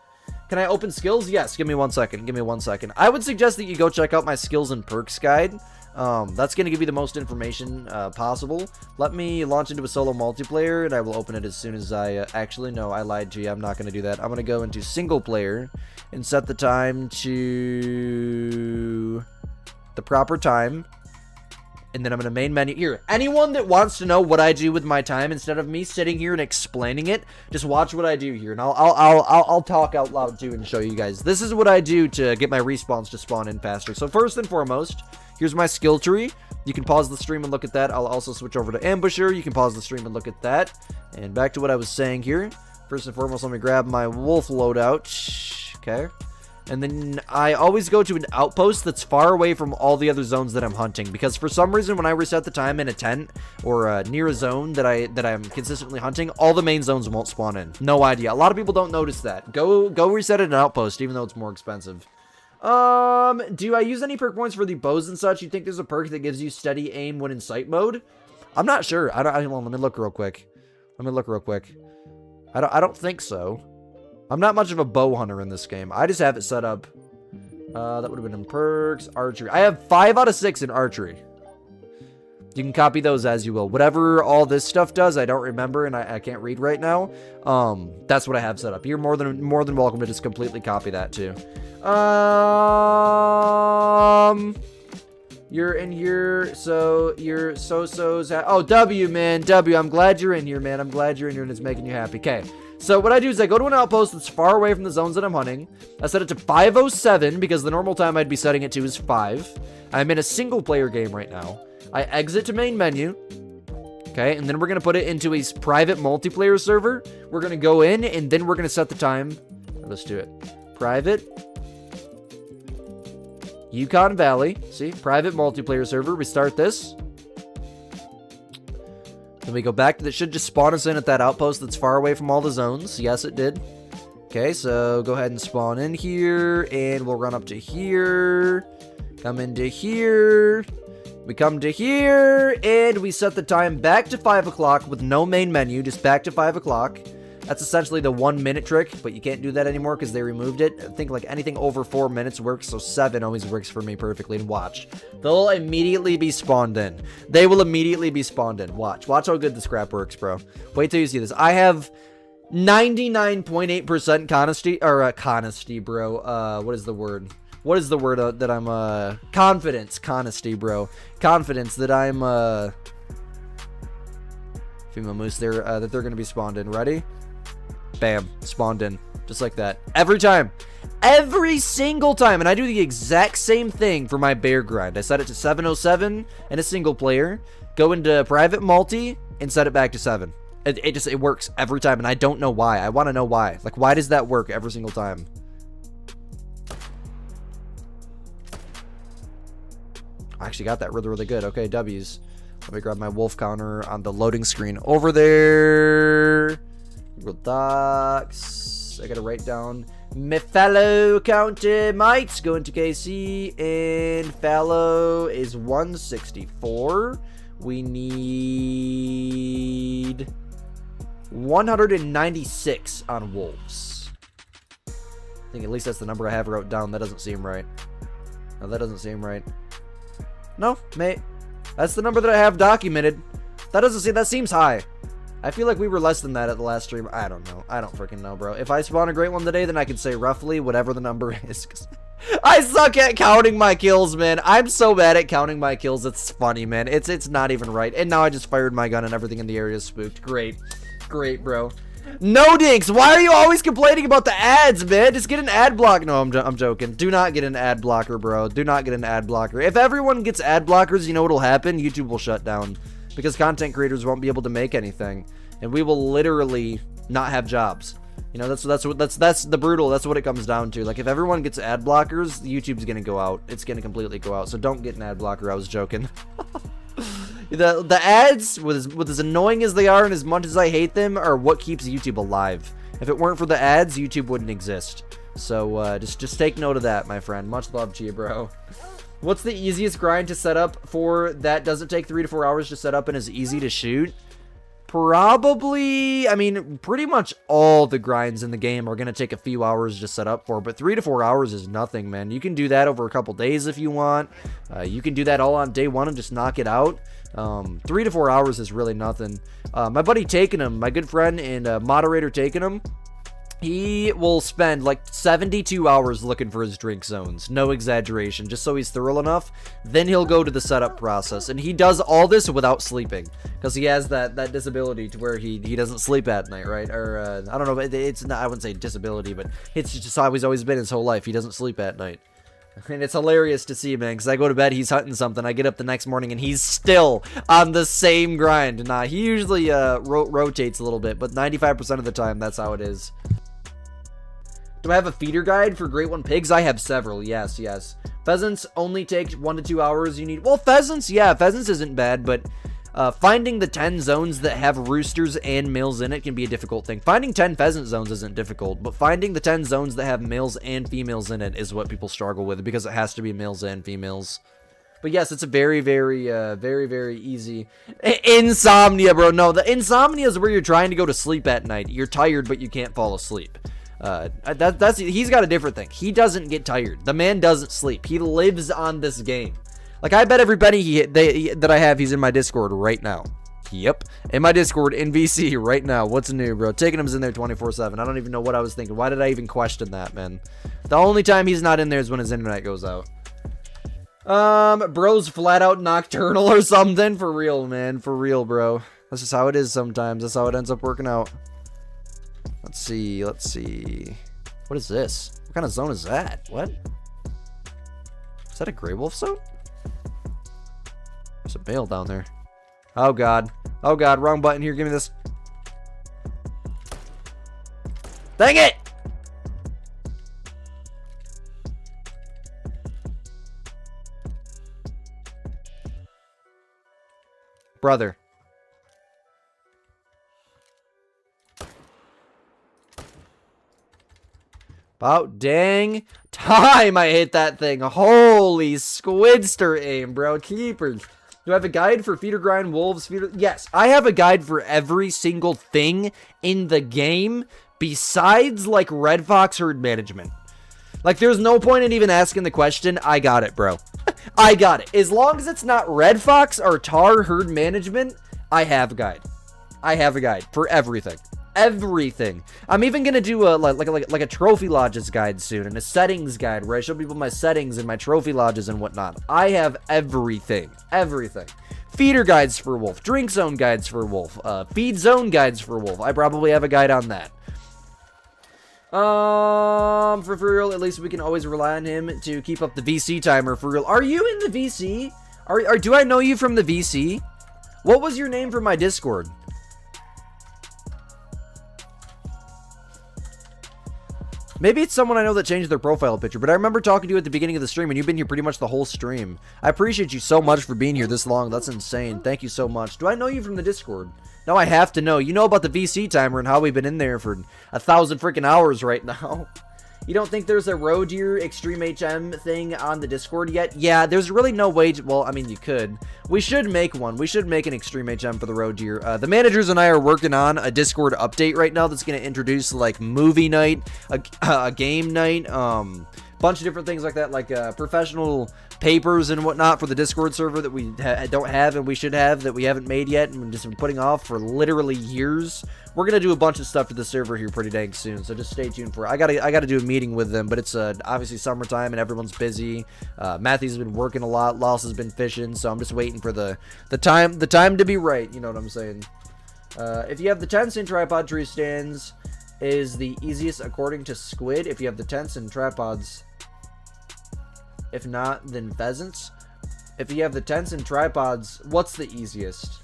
Can I open skills? Yes. Give me 1 second. Give me 1 second. I would suggest that you go check out my skills and perks guide. That's going to give you the most information possible. Let me launch into a solo multiplayer, and I will open it as soon as I... actually, no, I lied to you. I'm not going to do that. I'm going to go into single player and set the time to... the proper time, and then I'm in a main menu. Here, anyone that wants to know what I do with my time instead of me sitting here and explaining it, just watch what I do here, and I'll talk out loud too and show you guys. This is what I do to get my respawns to spawn in faster. So first and foremost, here's my skill tree. You can pause the stream and look at that. I'll also switch over to Ambusher. You can pause the stream and look at that. And back to what I was saying here. First and foremost, let me grab my wolf loadout. Okay. And then I always go to an outpost that's far away from all the other zones that I'm hunting, because for some reason when I reset the time in a tent or near a zone that I'm consistently hunting, all the main zones won't spawn in. No idea. A lot of people don't notice that. Go reset it in an outpost, even though it's more expensive. Do I use any perk points for the bows and such? You think there's a perk that gives you steady aim when in sight mode? I'm not sure. Hold on, let me look real quick. I don't think so. I'm not much of a bow hunter in this game. I just have it set up. That would have been in perks. Archery. I have 5 out of 6 in archery. You can copy those as you will. Whatever all this stuff does, I don't remember, and I can't read right now. That's what I have set up. You're more than welcome to just completely copy that too. You're in here, so you're so-so's... Oh, W, man. W, I'm glad you're in here, man. I'm glad you're in here and it's making you happy. Okay. So what I do is I go to an outpost that's far away from the zones that I'm hunting. I set it to 5:07 because the normal time I'd be setting it to is 5. I'm in a single player game right now. I exit to main menu. Okay, and then we're going to put it into a private multiplayer server. We're going to go in and then we're going to set the time. Let's do it. Private. Yukon Valley. See, private multiplayer server. We start this. Then we go back to that. Should just spawn us in at that outpost that's far away from all the zones. Yes, it did. Okay, so go ahead and spawn in here, and we'll run up to here. Come into here. We come to here, and we set the time back to 5 o'clock with no main menu, just back to 5 o'clock. That's essentially the 1 minute trick, but you can't do that anymore because they removed it. I think like anything over 4 minutes works, so 7 always works for me perfectly. And watch, they'll immediately be spawned in. They will immediately be spawned in. Watch how good the scrap works, bro. Wait till you see this. I have 99.8% honesty, or honesty, bro. What is the word? What is the word that I'm, confidence, honesty, bro. Confidence that I'm, female moose there, that they're going to be spawned in. Ready? Bam. Spawned in. Just like that. Every time. Every single time. And I do the exact same thing for my bear grind. I set it to 707 in a single player. Go into private multi and set it back to 7. It works every time. And I don't know why. I want to know why. Like, why does that work every single time? I actually got that really, really good. Okay, W's. Let me grab my wolf counter on the loading screen over there. Google Docs. I gotta write down my fallow counter mites going to KC, and fallow is 164. We need 196 on wolves. I think at least that's the number I have wrote down. That doesn't seem right. No, that doesn't seem right. No, mate. That's the number that I have documented. That doesn't seem, that seems high. I feel like we were less than that at the last stream. I don't know. I don't freaking know, bro. If I spawn a great one today, then I can say roughly whatever the number is. I suck at counting my kills, man. I'm so bad at counting my kills. It's funny, man. It's not even right. And now I just fired my gun and everything in the area is spooked. Great. Great, bro. No dinks. Why are you always complaining about the ads, man? Just get an ad block. No, I'm joking. Do not get an ad blocker, bro. Do not get an ad blocker. If everyone gets ad blockers, you know what'll happen? YouTube will shut down because content creators won't be able to make anything, and we will literally not have jobs. You know, that's the brutal. That's what it comes down to. Like, if everyone gets ad blockers, YouTube's gonna go out. It's gonna completely go out. So don't get an ad blocker. I was joking. The ads, with as annoying as they are and as much as I hate them, are what keeps YouTube alive. If it weren't for the ads, YouTube wouldn't exist. So just take note of that, my friend. Much love to you, bro. What's the easiest grind to set up for that doesn't take 3 to 4 hours to set up and is easy to shoot? Probably, I mean, pretty much all the grinds in the game are going to take a few hours to set up for, but 3 to 4 hours is nothing, man. You can do that over a couple days if you want. You can do that all on day 1 and just knock it out. 3 to 4 hours is really nothing. My buddy Taking Him, my good friend and moderator Taking Him, he will spend like 72 hours looking for his drink zones. No exaggeration, just so he's thorough enough. Then he'll go to the setup process. And he does all this without sleeping, because he has that disability to where he doesn't sleep at night, right? Or, I don't know, it's not, I wouldn't say disability, but it's just how he's always been his whole life. He doesn't sleep at night. And it's hilarious to see, man, because I go to bed, he's hunting something, I get up the next morning, and he's still on the same grind. Nah, he usually rotates a little bit, but 95% of the time, that's how it is. Do I have a feeder guide for Great One pigs? I have several, yes. Pheasants only take 1 to 2 hours. You need, well, pheasants, yeah, pheasants isn't bad, but finding the 10 zones that have roosters and males in it can be a difficult thing. Finding 10 pheasant zones isn't difficult, but finding the 10 zones that have males and females in it is what people struggle with, because it has to be males and females. But yes, it's a very, very easy. Insomnia, bro. No, the insomnia is where you're trying to go to sleep at night. You're tired, but you can't fall asleep. He's got a different thing. He doesn't get tired. The man doesn't sleep. He lives on this game. Like, I bet every penny that I have, he's in my Discord right now. Yep. In my Discord, in VC right now. What's new, bro? Taking him's in there 24/7. I don't even know what I was thinking. Why did I even question that, man? The only time he's not in there is when his internet goes out. Bro's flat out nocturnal or something. For real, man. For real, bro. That's just how it is sometimes. That's how it ends up working out. Let's see. What is this? What kind of zone is that? What? Is that a gray wolf zone? There's a bale down there. Oh, God. Oh, God. Wrong button here. Give me this. Dang it! Brother. About dang time I hit that thing. Holy squidster aim, bro. Keepers. Do I have a guide for feeder grind, wolves, feeder? Yes, I have a guide for every single thing in the game besides, like, red fox herd management. Like, there's no point in even asking the question. I got it, bro. I got it. As long as it's not red fox or tar herd management, I have a guide. I have a guide for everything. Everything. I'm even gonna do a like a trophy lodges guide soon and a settings guide where I show people my settings and my trophy lodges and whatnot. I have everything. Everything. Feeder guides for wolf, drink zone guides for wolf, feed zone guides for wolf. I probably have a guide on that. For real, at least we can always rely on him to keep up the VC timer for real. Are you in the VC? Do I know you from the VC? What was your name for my Discord? Maybe it's someone I know that changed their profile picture, but I remember talking to you at the beginning of the stream, and you've been here pretty much the whole stream. I appreciate you so much for being here this long. That's insane. Thank you so much. Do I know you from the Discord? No, I have to know. You know about the VC timer and how we've been in there for 1,000 freaking hours right now. You don't think there's a roe deer extreme HM thing on the Discord yet? Yeah, there's really no way to, well, I mean, you could. We should make one. We should make an extreme HM for the roe deer. The managers and I are working on a Discord update right now that's going to introduce, like, movie night, a game night, bunch of different things like that, like professional papers and whatnot for the Discord server that we don't have and we should have that we haven't made yet and we've just been putting off for literally years. We're gonna do a bunch of stuff to the server here pretty dang soon, so just stay tuned for it. I gotta do a meeting with them, but it's obviously summertime and everyone's busy. Matthew's been working a lot, Loss has been fishing, so I'm just waiting for the time to be right. You know what I'm saying? If you have the tents and tripod tree stands, is the easiest according to Squid. If you have the tents and tripods. If not, then pheasants. If you have the tents and tripods, what's the easiest?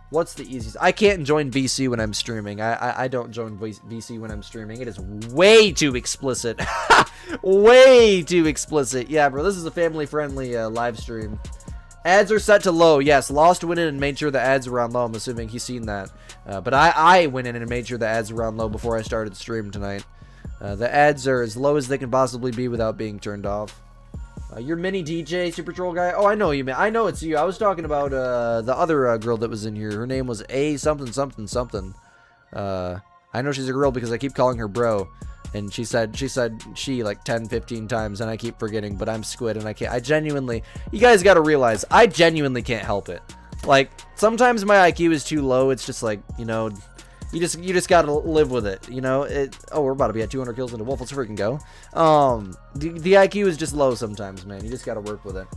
What's the easiest? I can't join VC when I'm streaming. I don't join VC when I'm streaming. It is way too explicit. Way too explicit. Yeah, bro, this is a family-friendly live stream. Ads are set to low. Yes, Lost went in and made sure the ads were on low. I'm assuming he's seen that. But I went in and made sure the ads were on low before I started the stream tonight. The ads are as low as they can possibly be without being turned off. Your mini DJ Super Troll guy. Oh, I know you, man. I know it's you. I was talking about the other girl that was in here. Her name was A something something something. I know she's a girl because I keep calling her bro. And she said she like 10, 15 times, and I keep forgetting, but I'm Squid, and I can't. I genuinely, you guys got to realize, I genuinely can't help it. Like, sometimes my IQ is too low. It's just like, you know, you just gotta live with it, you know. Oh, we're about to be at 200 kills into wolf. Let's freaking go. The IQ is just low sometimes, man. You just gotta work with it.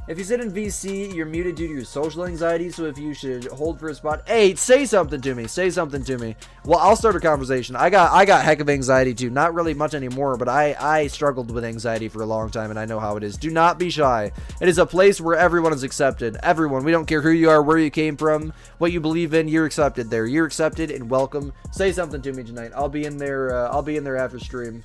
If you sit in VC, you're muted due to your social anxiety, so if you should hold for a spot, hey, say something to me. Say something to me. Well, I'll start a conversation. I got heck of anxiety too. Not really much anymore, but I struggled with anxiety for a long time, and I know how it is. Do not be shy. It is a place where everyone is accepted. Everyone. We don't care who you are, where you came from, what you believe in. You're accepted there. You're accepted and welcome. Say something to me tonight. I'll be in there. I'll be in there after stream.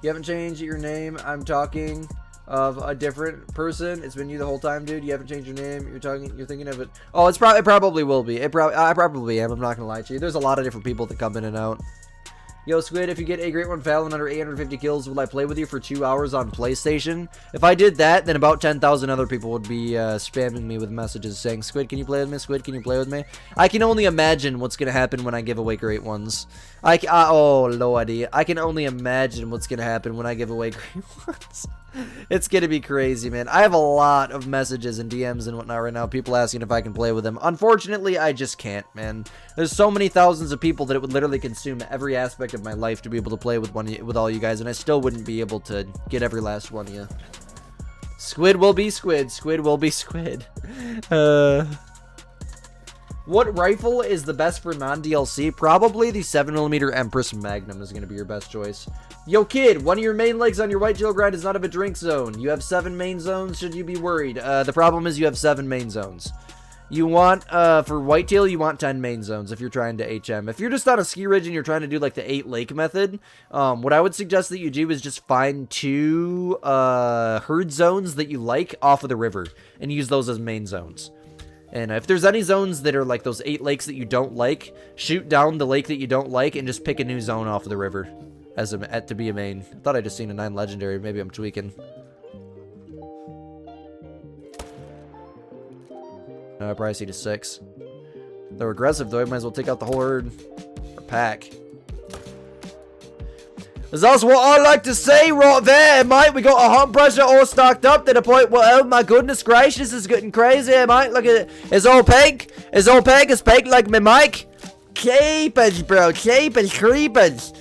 You haven't changed your name. I'm talking of a different person. It's been you the whole time, dude. You haven't changed your name. You're thinking of it. Oh, it probably will be. I probably am. I'm not gonna lie to you. There's a lot of different people that come in and out. Yo, Squid, if you get a Great One Fallon under 850 kills, will I play with you for 2 hours on PlayStation? If I did that, then about 10,000 other people would be spamming me with messages saying, Squid, can you play with me? Squid, can you play with me? I can only imagine what's going to happen when I give away Great Ones. Oh, lordy. I can only imagine what's going to happen when I give away Great Ones. It's going to be crazy, man. I have a lot of messages and DMs and whatnot right now. People asking if I can play with them. Unfortunately, I just can't, man. There's so many thousands of people that it would literally consume every aspect of my life to be able to play with all you guys, and I still wouldn't be able to get every last one of you. Squid will be Squid. Squid will be Squid. What rifle is the best for non-DLC? Probably the 7mm Empress Magnum is going to be your best choice. Yo, kid, one of your main legs on your whitetail grind is not of a drink zone. You have 7 main zones. Should you be worried? The problem is you have 7 main zones. You want, for whitetail, you want 10 main zones if you're trying to HM. If you're just on a ski ridge and you're trying to do, like, the 8 lake method, what I would suggest that you do is just find 2 herd zones that you like off of the river and use those as main zones. And if there's any zones that are like those 8 lakes that you don't like, shoot down the lake that you don't like and just pick a new zone off of the river to be a main. I thought I just seen a 9 legendary. Maybe I'm tweaking. No, I probably see to 6. They're aggressive, though. I might as well take out the whole herd. Or pack. That's what I like to say right there, mate. We got a hot pressure all stocked up to the point where, oh my goodness gracious, it's getting crazy, mate. Look at it. It's all pink. It's all pink. It's pink like me, Mike. Keepers, bro. Keepers, creepers.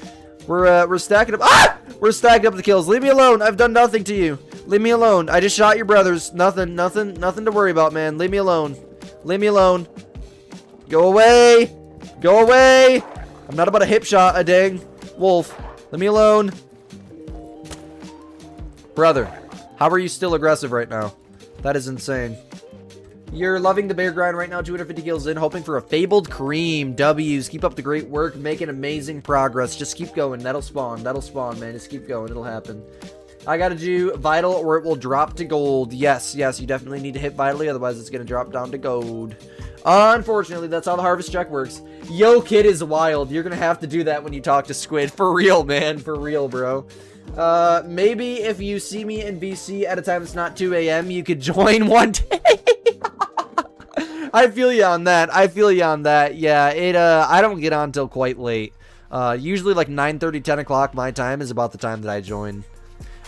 We're stacking up. Ah! We're stacking up the kills. Leave me alone. I've done nothing to you. Leave me alone. I just shot your brothers. Nothing to worry about, man. Leave me alone. Leave me alone. Go away. Go away. I'm not about a hip shot, a dang. Wolf. Leave me alone. Brother, how are you still aggressive right now? That is insane. You're loving the bear grind right now. 250 kills in, hoping for a fabled cream. W's. Keep up the great work. Making amazing progress. Just keep going. That'll spawn. That'll spawn, man. Just keep going. It'll happen. I gotta do vital or it will drop to gold. Yes, yes. You definitely need to hit vitally. Otherwise, it's gonna drop down to gold. Unfortunately, that's how the harvest check works. Yo, kid is wild. You're gonna have to do that when you talk to Squid. For real, man. For real, bro. Maybe if you see me in VC at a time that's not 2 a.m., you could join one day. I feel you on that. I feel you on that. Yeah, I don't get on till quite late. Usually like 9:30, 10 o'clock my time is about the time that I join.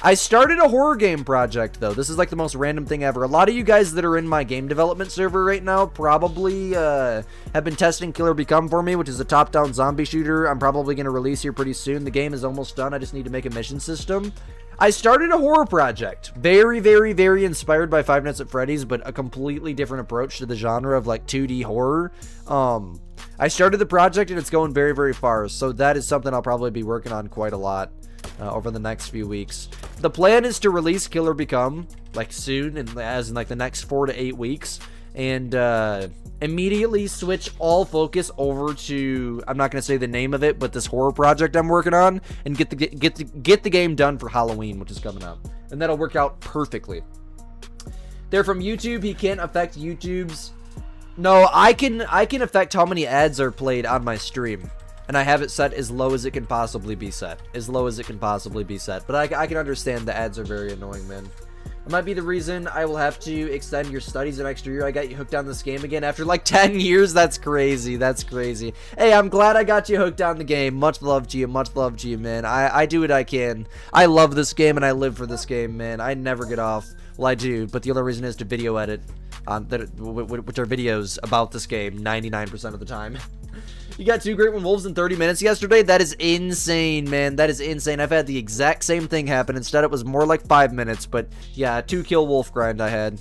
I started a horror game project, though. This is like the most random thing ever. A lot of you guys that are in my game development server right now probably have been testing Killer Become for me, which is a top-down zombie shooter I'm probably going to release here pretty soon. The game is almost done. I just need to make a mission system. I started a horror project. Very, very, very inspired by Five Nights at Freddy's, but a completely different approach to the genre of like 2D horror. I started the project and it's going very, very far. So that is something I'll probably be working on quite a lot. Over the next few weeks. The plan is to release Killer Become like soon, and as in like the next 4 to 8 weeks, and immediately switch all focus over to, I'm not going to say the name of it, but this horror project I'm working on, and get the game done for Halloween, which is coming up, and that'll work out perfectly. They're from YouTube. He can't affect YouTube's. No, I can affect how many ads are played on my stream. And I have it set as low as it can possibly be set. As low as it can possibly be set. But I can understand the ads are very annoying, man. It might be the reason I will have to extend your studies an extra year. I got you hooked on this game again after like 10 years. That's crazy. That's crazy. Hey, I'm glad I got you hooked on the game. Much love to you. Much love to you, man. I do what I can. I love this game and I live for this game, man. I never get off. Well, I do. But the other reason is to video edit. Which are videos about this game 99% of the time. You got 2 Great One Wolves in 30 minutes yesterday? That is insane, man. That is insane. I've had the exact same thing happen. Instead, it was more like 5 minutes. But, yeah, 2 kill wolf grind I had.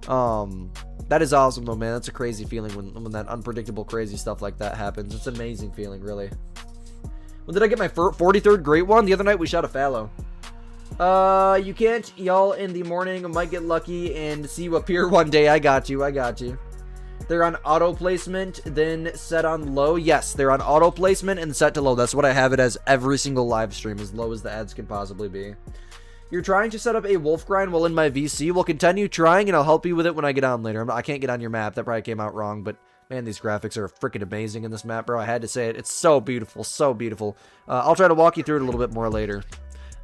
That is awesome, though, man. That's a crazy feeling when that unpredictable, crazy stuff like that happens. It's an amazing feeling, really. When did I get my 43rd Great One? The other night, we shot a fallow. You can't. Y'all in the morning might get lucky and see you appear one day. I got you. I got you. They're on auto placement, then set on low. Yes, they're on auto placement and set to low. That's what I have it as every single live stream, as low as the ads can possibly be. You're trying to set up a wolf grind while in my VC. We'll continue trying, and I'll help you with it when I get on later. I can't get on your map. That probably came out wrong, but man, these graphics are freaking amazing in this map, bro. I had to say it. It's so beautiful, so beautiful. I'll try to walk you through it a little bit more later.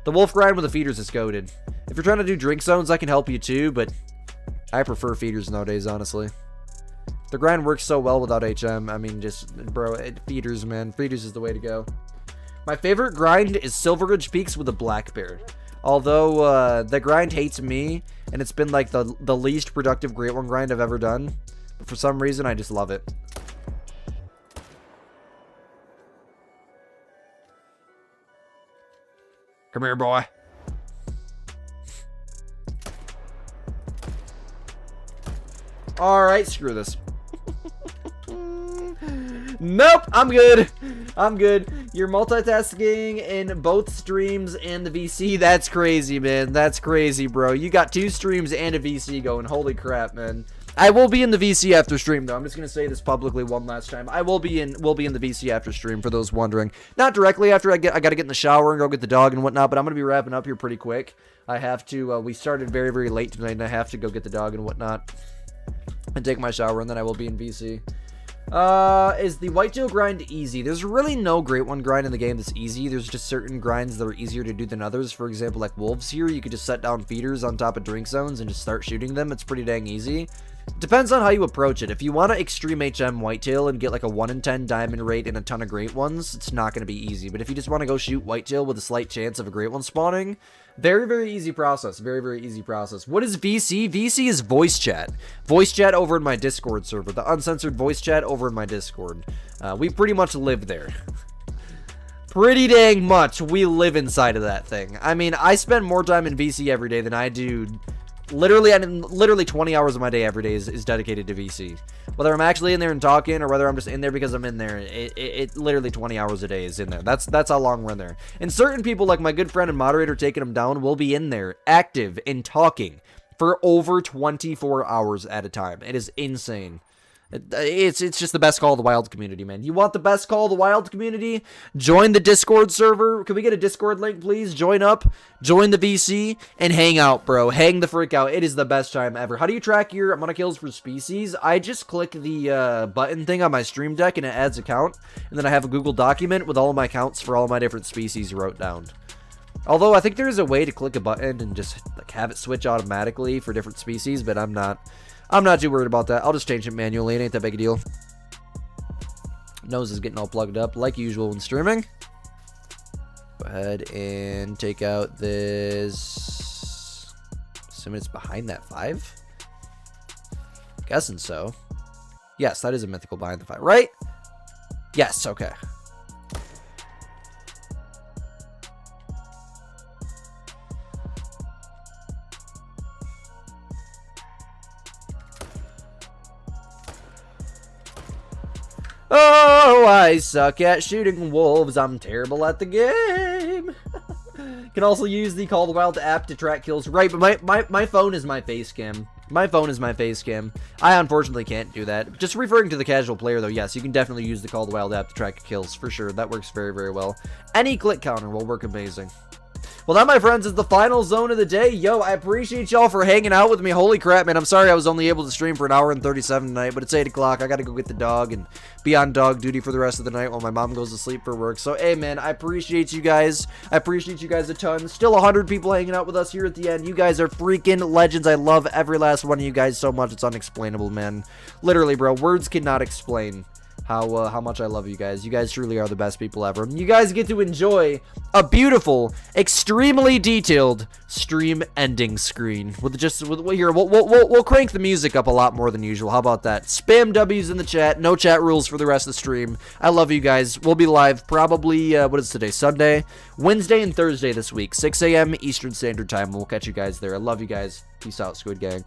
The wolf grind with the feeders is goated. If you're trying to do drink zones, I can help you too, but I prefer feeders nowadays, honestly. The grind works so well without HM. I mean, just, bro, feeders, man. Feeders is the way to go. My favorite grind is Silver Ridge Peaks with a black bear. Although, the grind hates me, and it's been like the least productive Great One grind I've ever done. But for some reason, I just love it. Come here, boy. Alright, screw this. Nope, I'm good. I'm good. You're multitasking in both streams and the VC. That's crazy, man. That's crazy, bro. You got 2 streams and a VC going. Holy crap, man. I will be in the VC after stream, though. I'm just going to say this publicly one last time. I will be in the VC after stream, for those wondering. Not directly after I got to get in the shower and go get the dog and whatnot, but I'm going to be wrapping up here pretty quick. I have to, we started very, very late tonight, and I have to go get the dog and whatnot and take my shower, and then I will be in VC. Is the whitetail grind easy? There's really no great one grind in the game that's easy. There's just certain grinds that are easier to do than others. For example, like wolves here, you could just set down feeders on top of drink zones and just start shooting them. It's pretty dang easy. Depends on how you approach it. If you want to extreme HM whitetail and get like a 1 in 10 diamond rate and a ton of great ones, it's not going to be easy. But if you just want to go shoot whitetail with a slight chance of a great one spawning, very, very easy process. Very, very easy process. What is VC? VC is voice chat. Voice chat over in my Discord server. The uncensored voice chat over in my Discord. We pretty much live there. Pretty dang much. We live inside of that thing. I mean, I spend more time in VC every day than I do... Literally 20 hours of my day every day is dedicated to VC. Whether I'm actually in there and talking, or whether I'm just in there because I'm in there, it literally 20 hours a day is in there. That's how long we're in there. And certain people, like my good friend and moderator taking him down, will be in there, active and talking for over 24 hours at a time. It is insane. It's just the best Call of the Wild community, man. You want the best Call of the Wild community? Join the Discord server. Can we get a Discord link, please? Join up, join the VC, and hang out, bro. Hang the frick out. It is the best time ever. How do you track your amount of kills for species? I just click the button thing on my stream deck, and it adds a count. And then I have a Google document with all of my counts for all of my different species wrote down. Although I think there is a way to click a button and just like have it switch automatically for different species, but I'm not too worried about that. I'll just change it manually. It ain't that big a deal. Nose is getting all plugged up like usual when streaming. Go ahead and take out this. Assuming it's behind that 5. Guessing so. Yes, that is a mythical behind the 5, right? Yes, okay. Oh, I suck at shooting wolves. I'm terrible at the game. Can also use the Call of the Wild app to track kills. Right, but my phone is my face cam. My phone is my face cam. I unfortunately can't do that. Just referring to the casual player, though, yes, you can definitely use the Call of the Wild app to track kills, for sure. That works very, very well. Any click counter will work amazing. Well, that, my friends, is the final zone of the day. Yo, I appreciate y'all for hanging out with me. Holy crap, man. I'm sorry I was only able to stream for 1 hour and 37 tonight, but it's 8 o'clock. I gotta go get the dog and be on dog duty for the rest of the night while my mom goes to sleep for work. So, hey, man, I appreciate you guys. I appreciate you guys a ton. Still 100 people hanging out with us here at the end. You guys are freaking legends. I love every last one of you guys so much. It's unexplainable, man. Literally, bro. Words cannot explain how much I love you guys. You guys truly are the best people ever. And you guys get to enjoy a beautiful, extremely detailed stream ending screen with here. We'll crank the music up a lot more than usual. How about that? Spam W's in the chat. No chat rules for the rest of the stream. I love you guys. We'll be live probably what is today? Sunday, Wednesday, and Thursday this week, 6 a.m. Eastern Standard Time. We'll catch you guys there. I love you guys. Peace out, Squid Gang.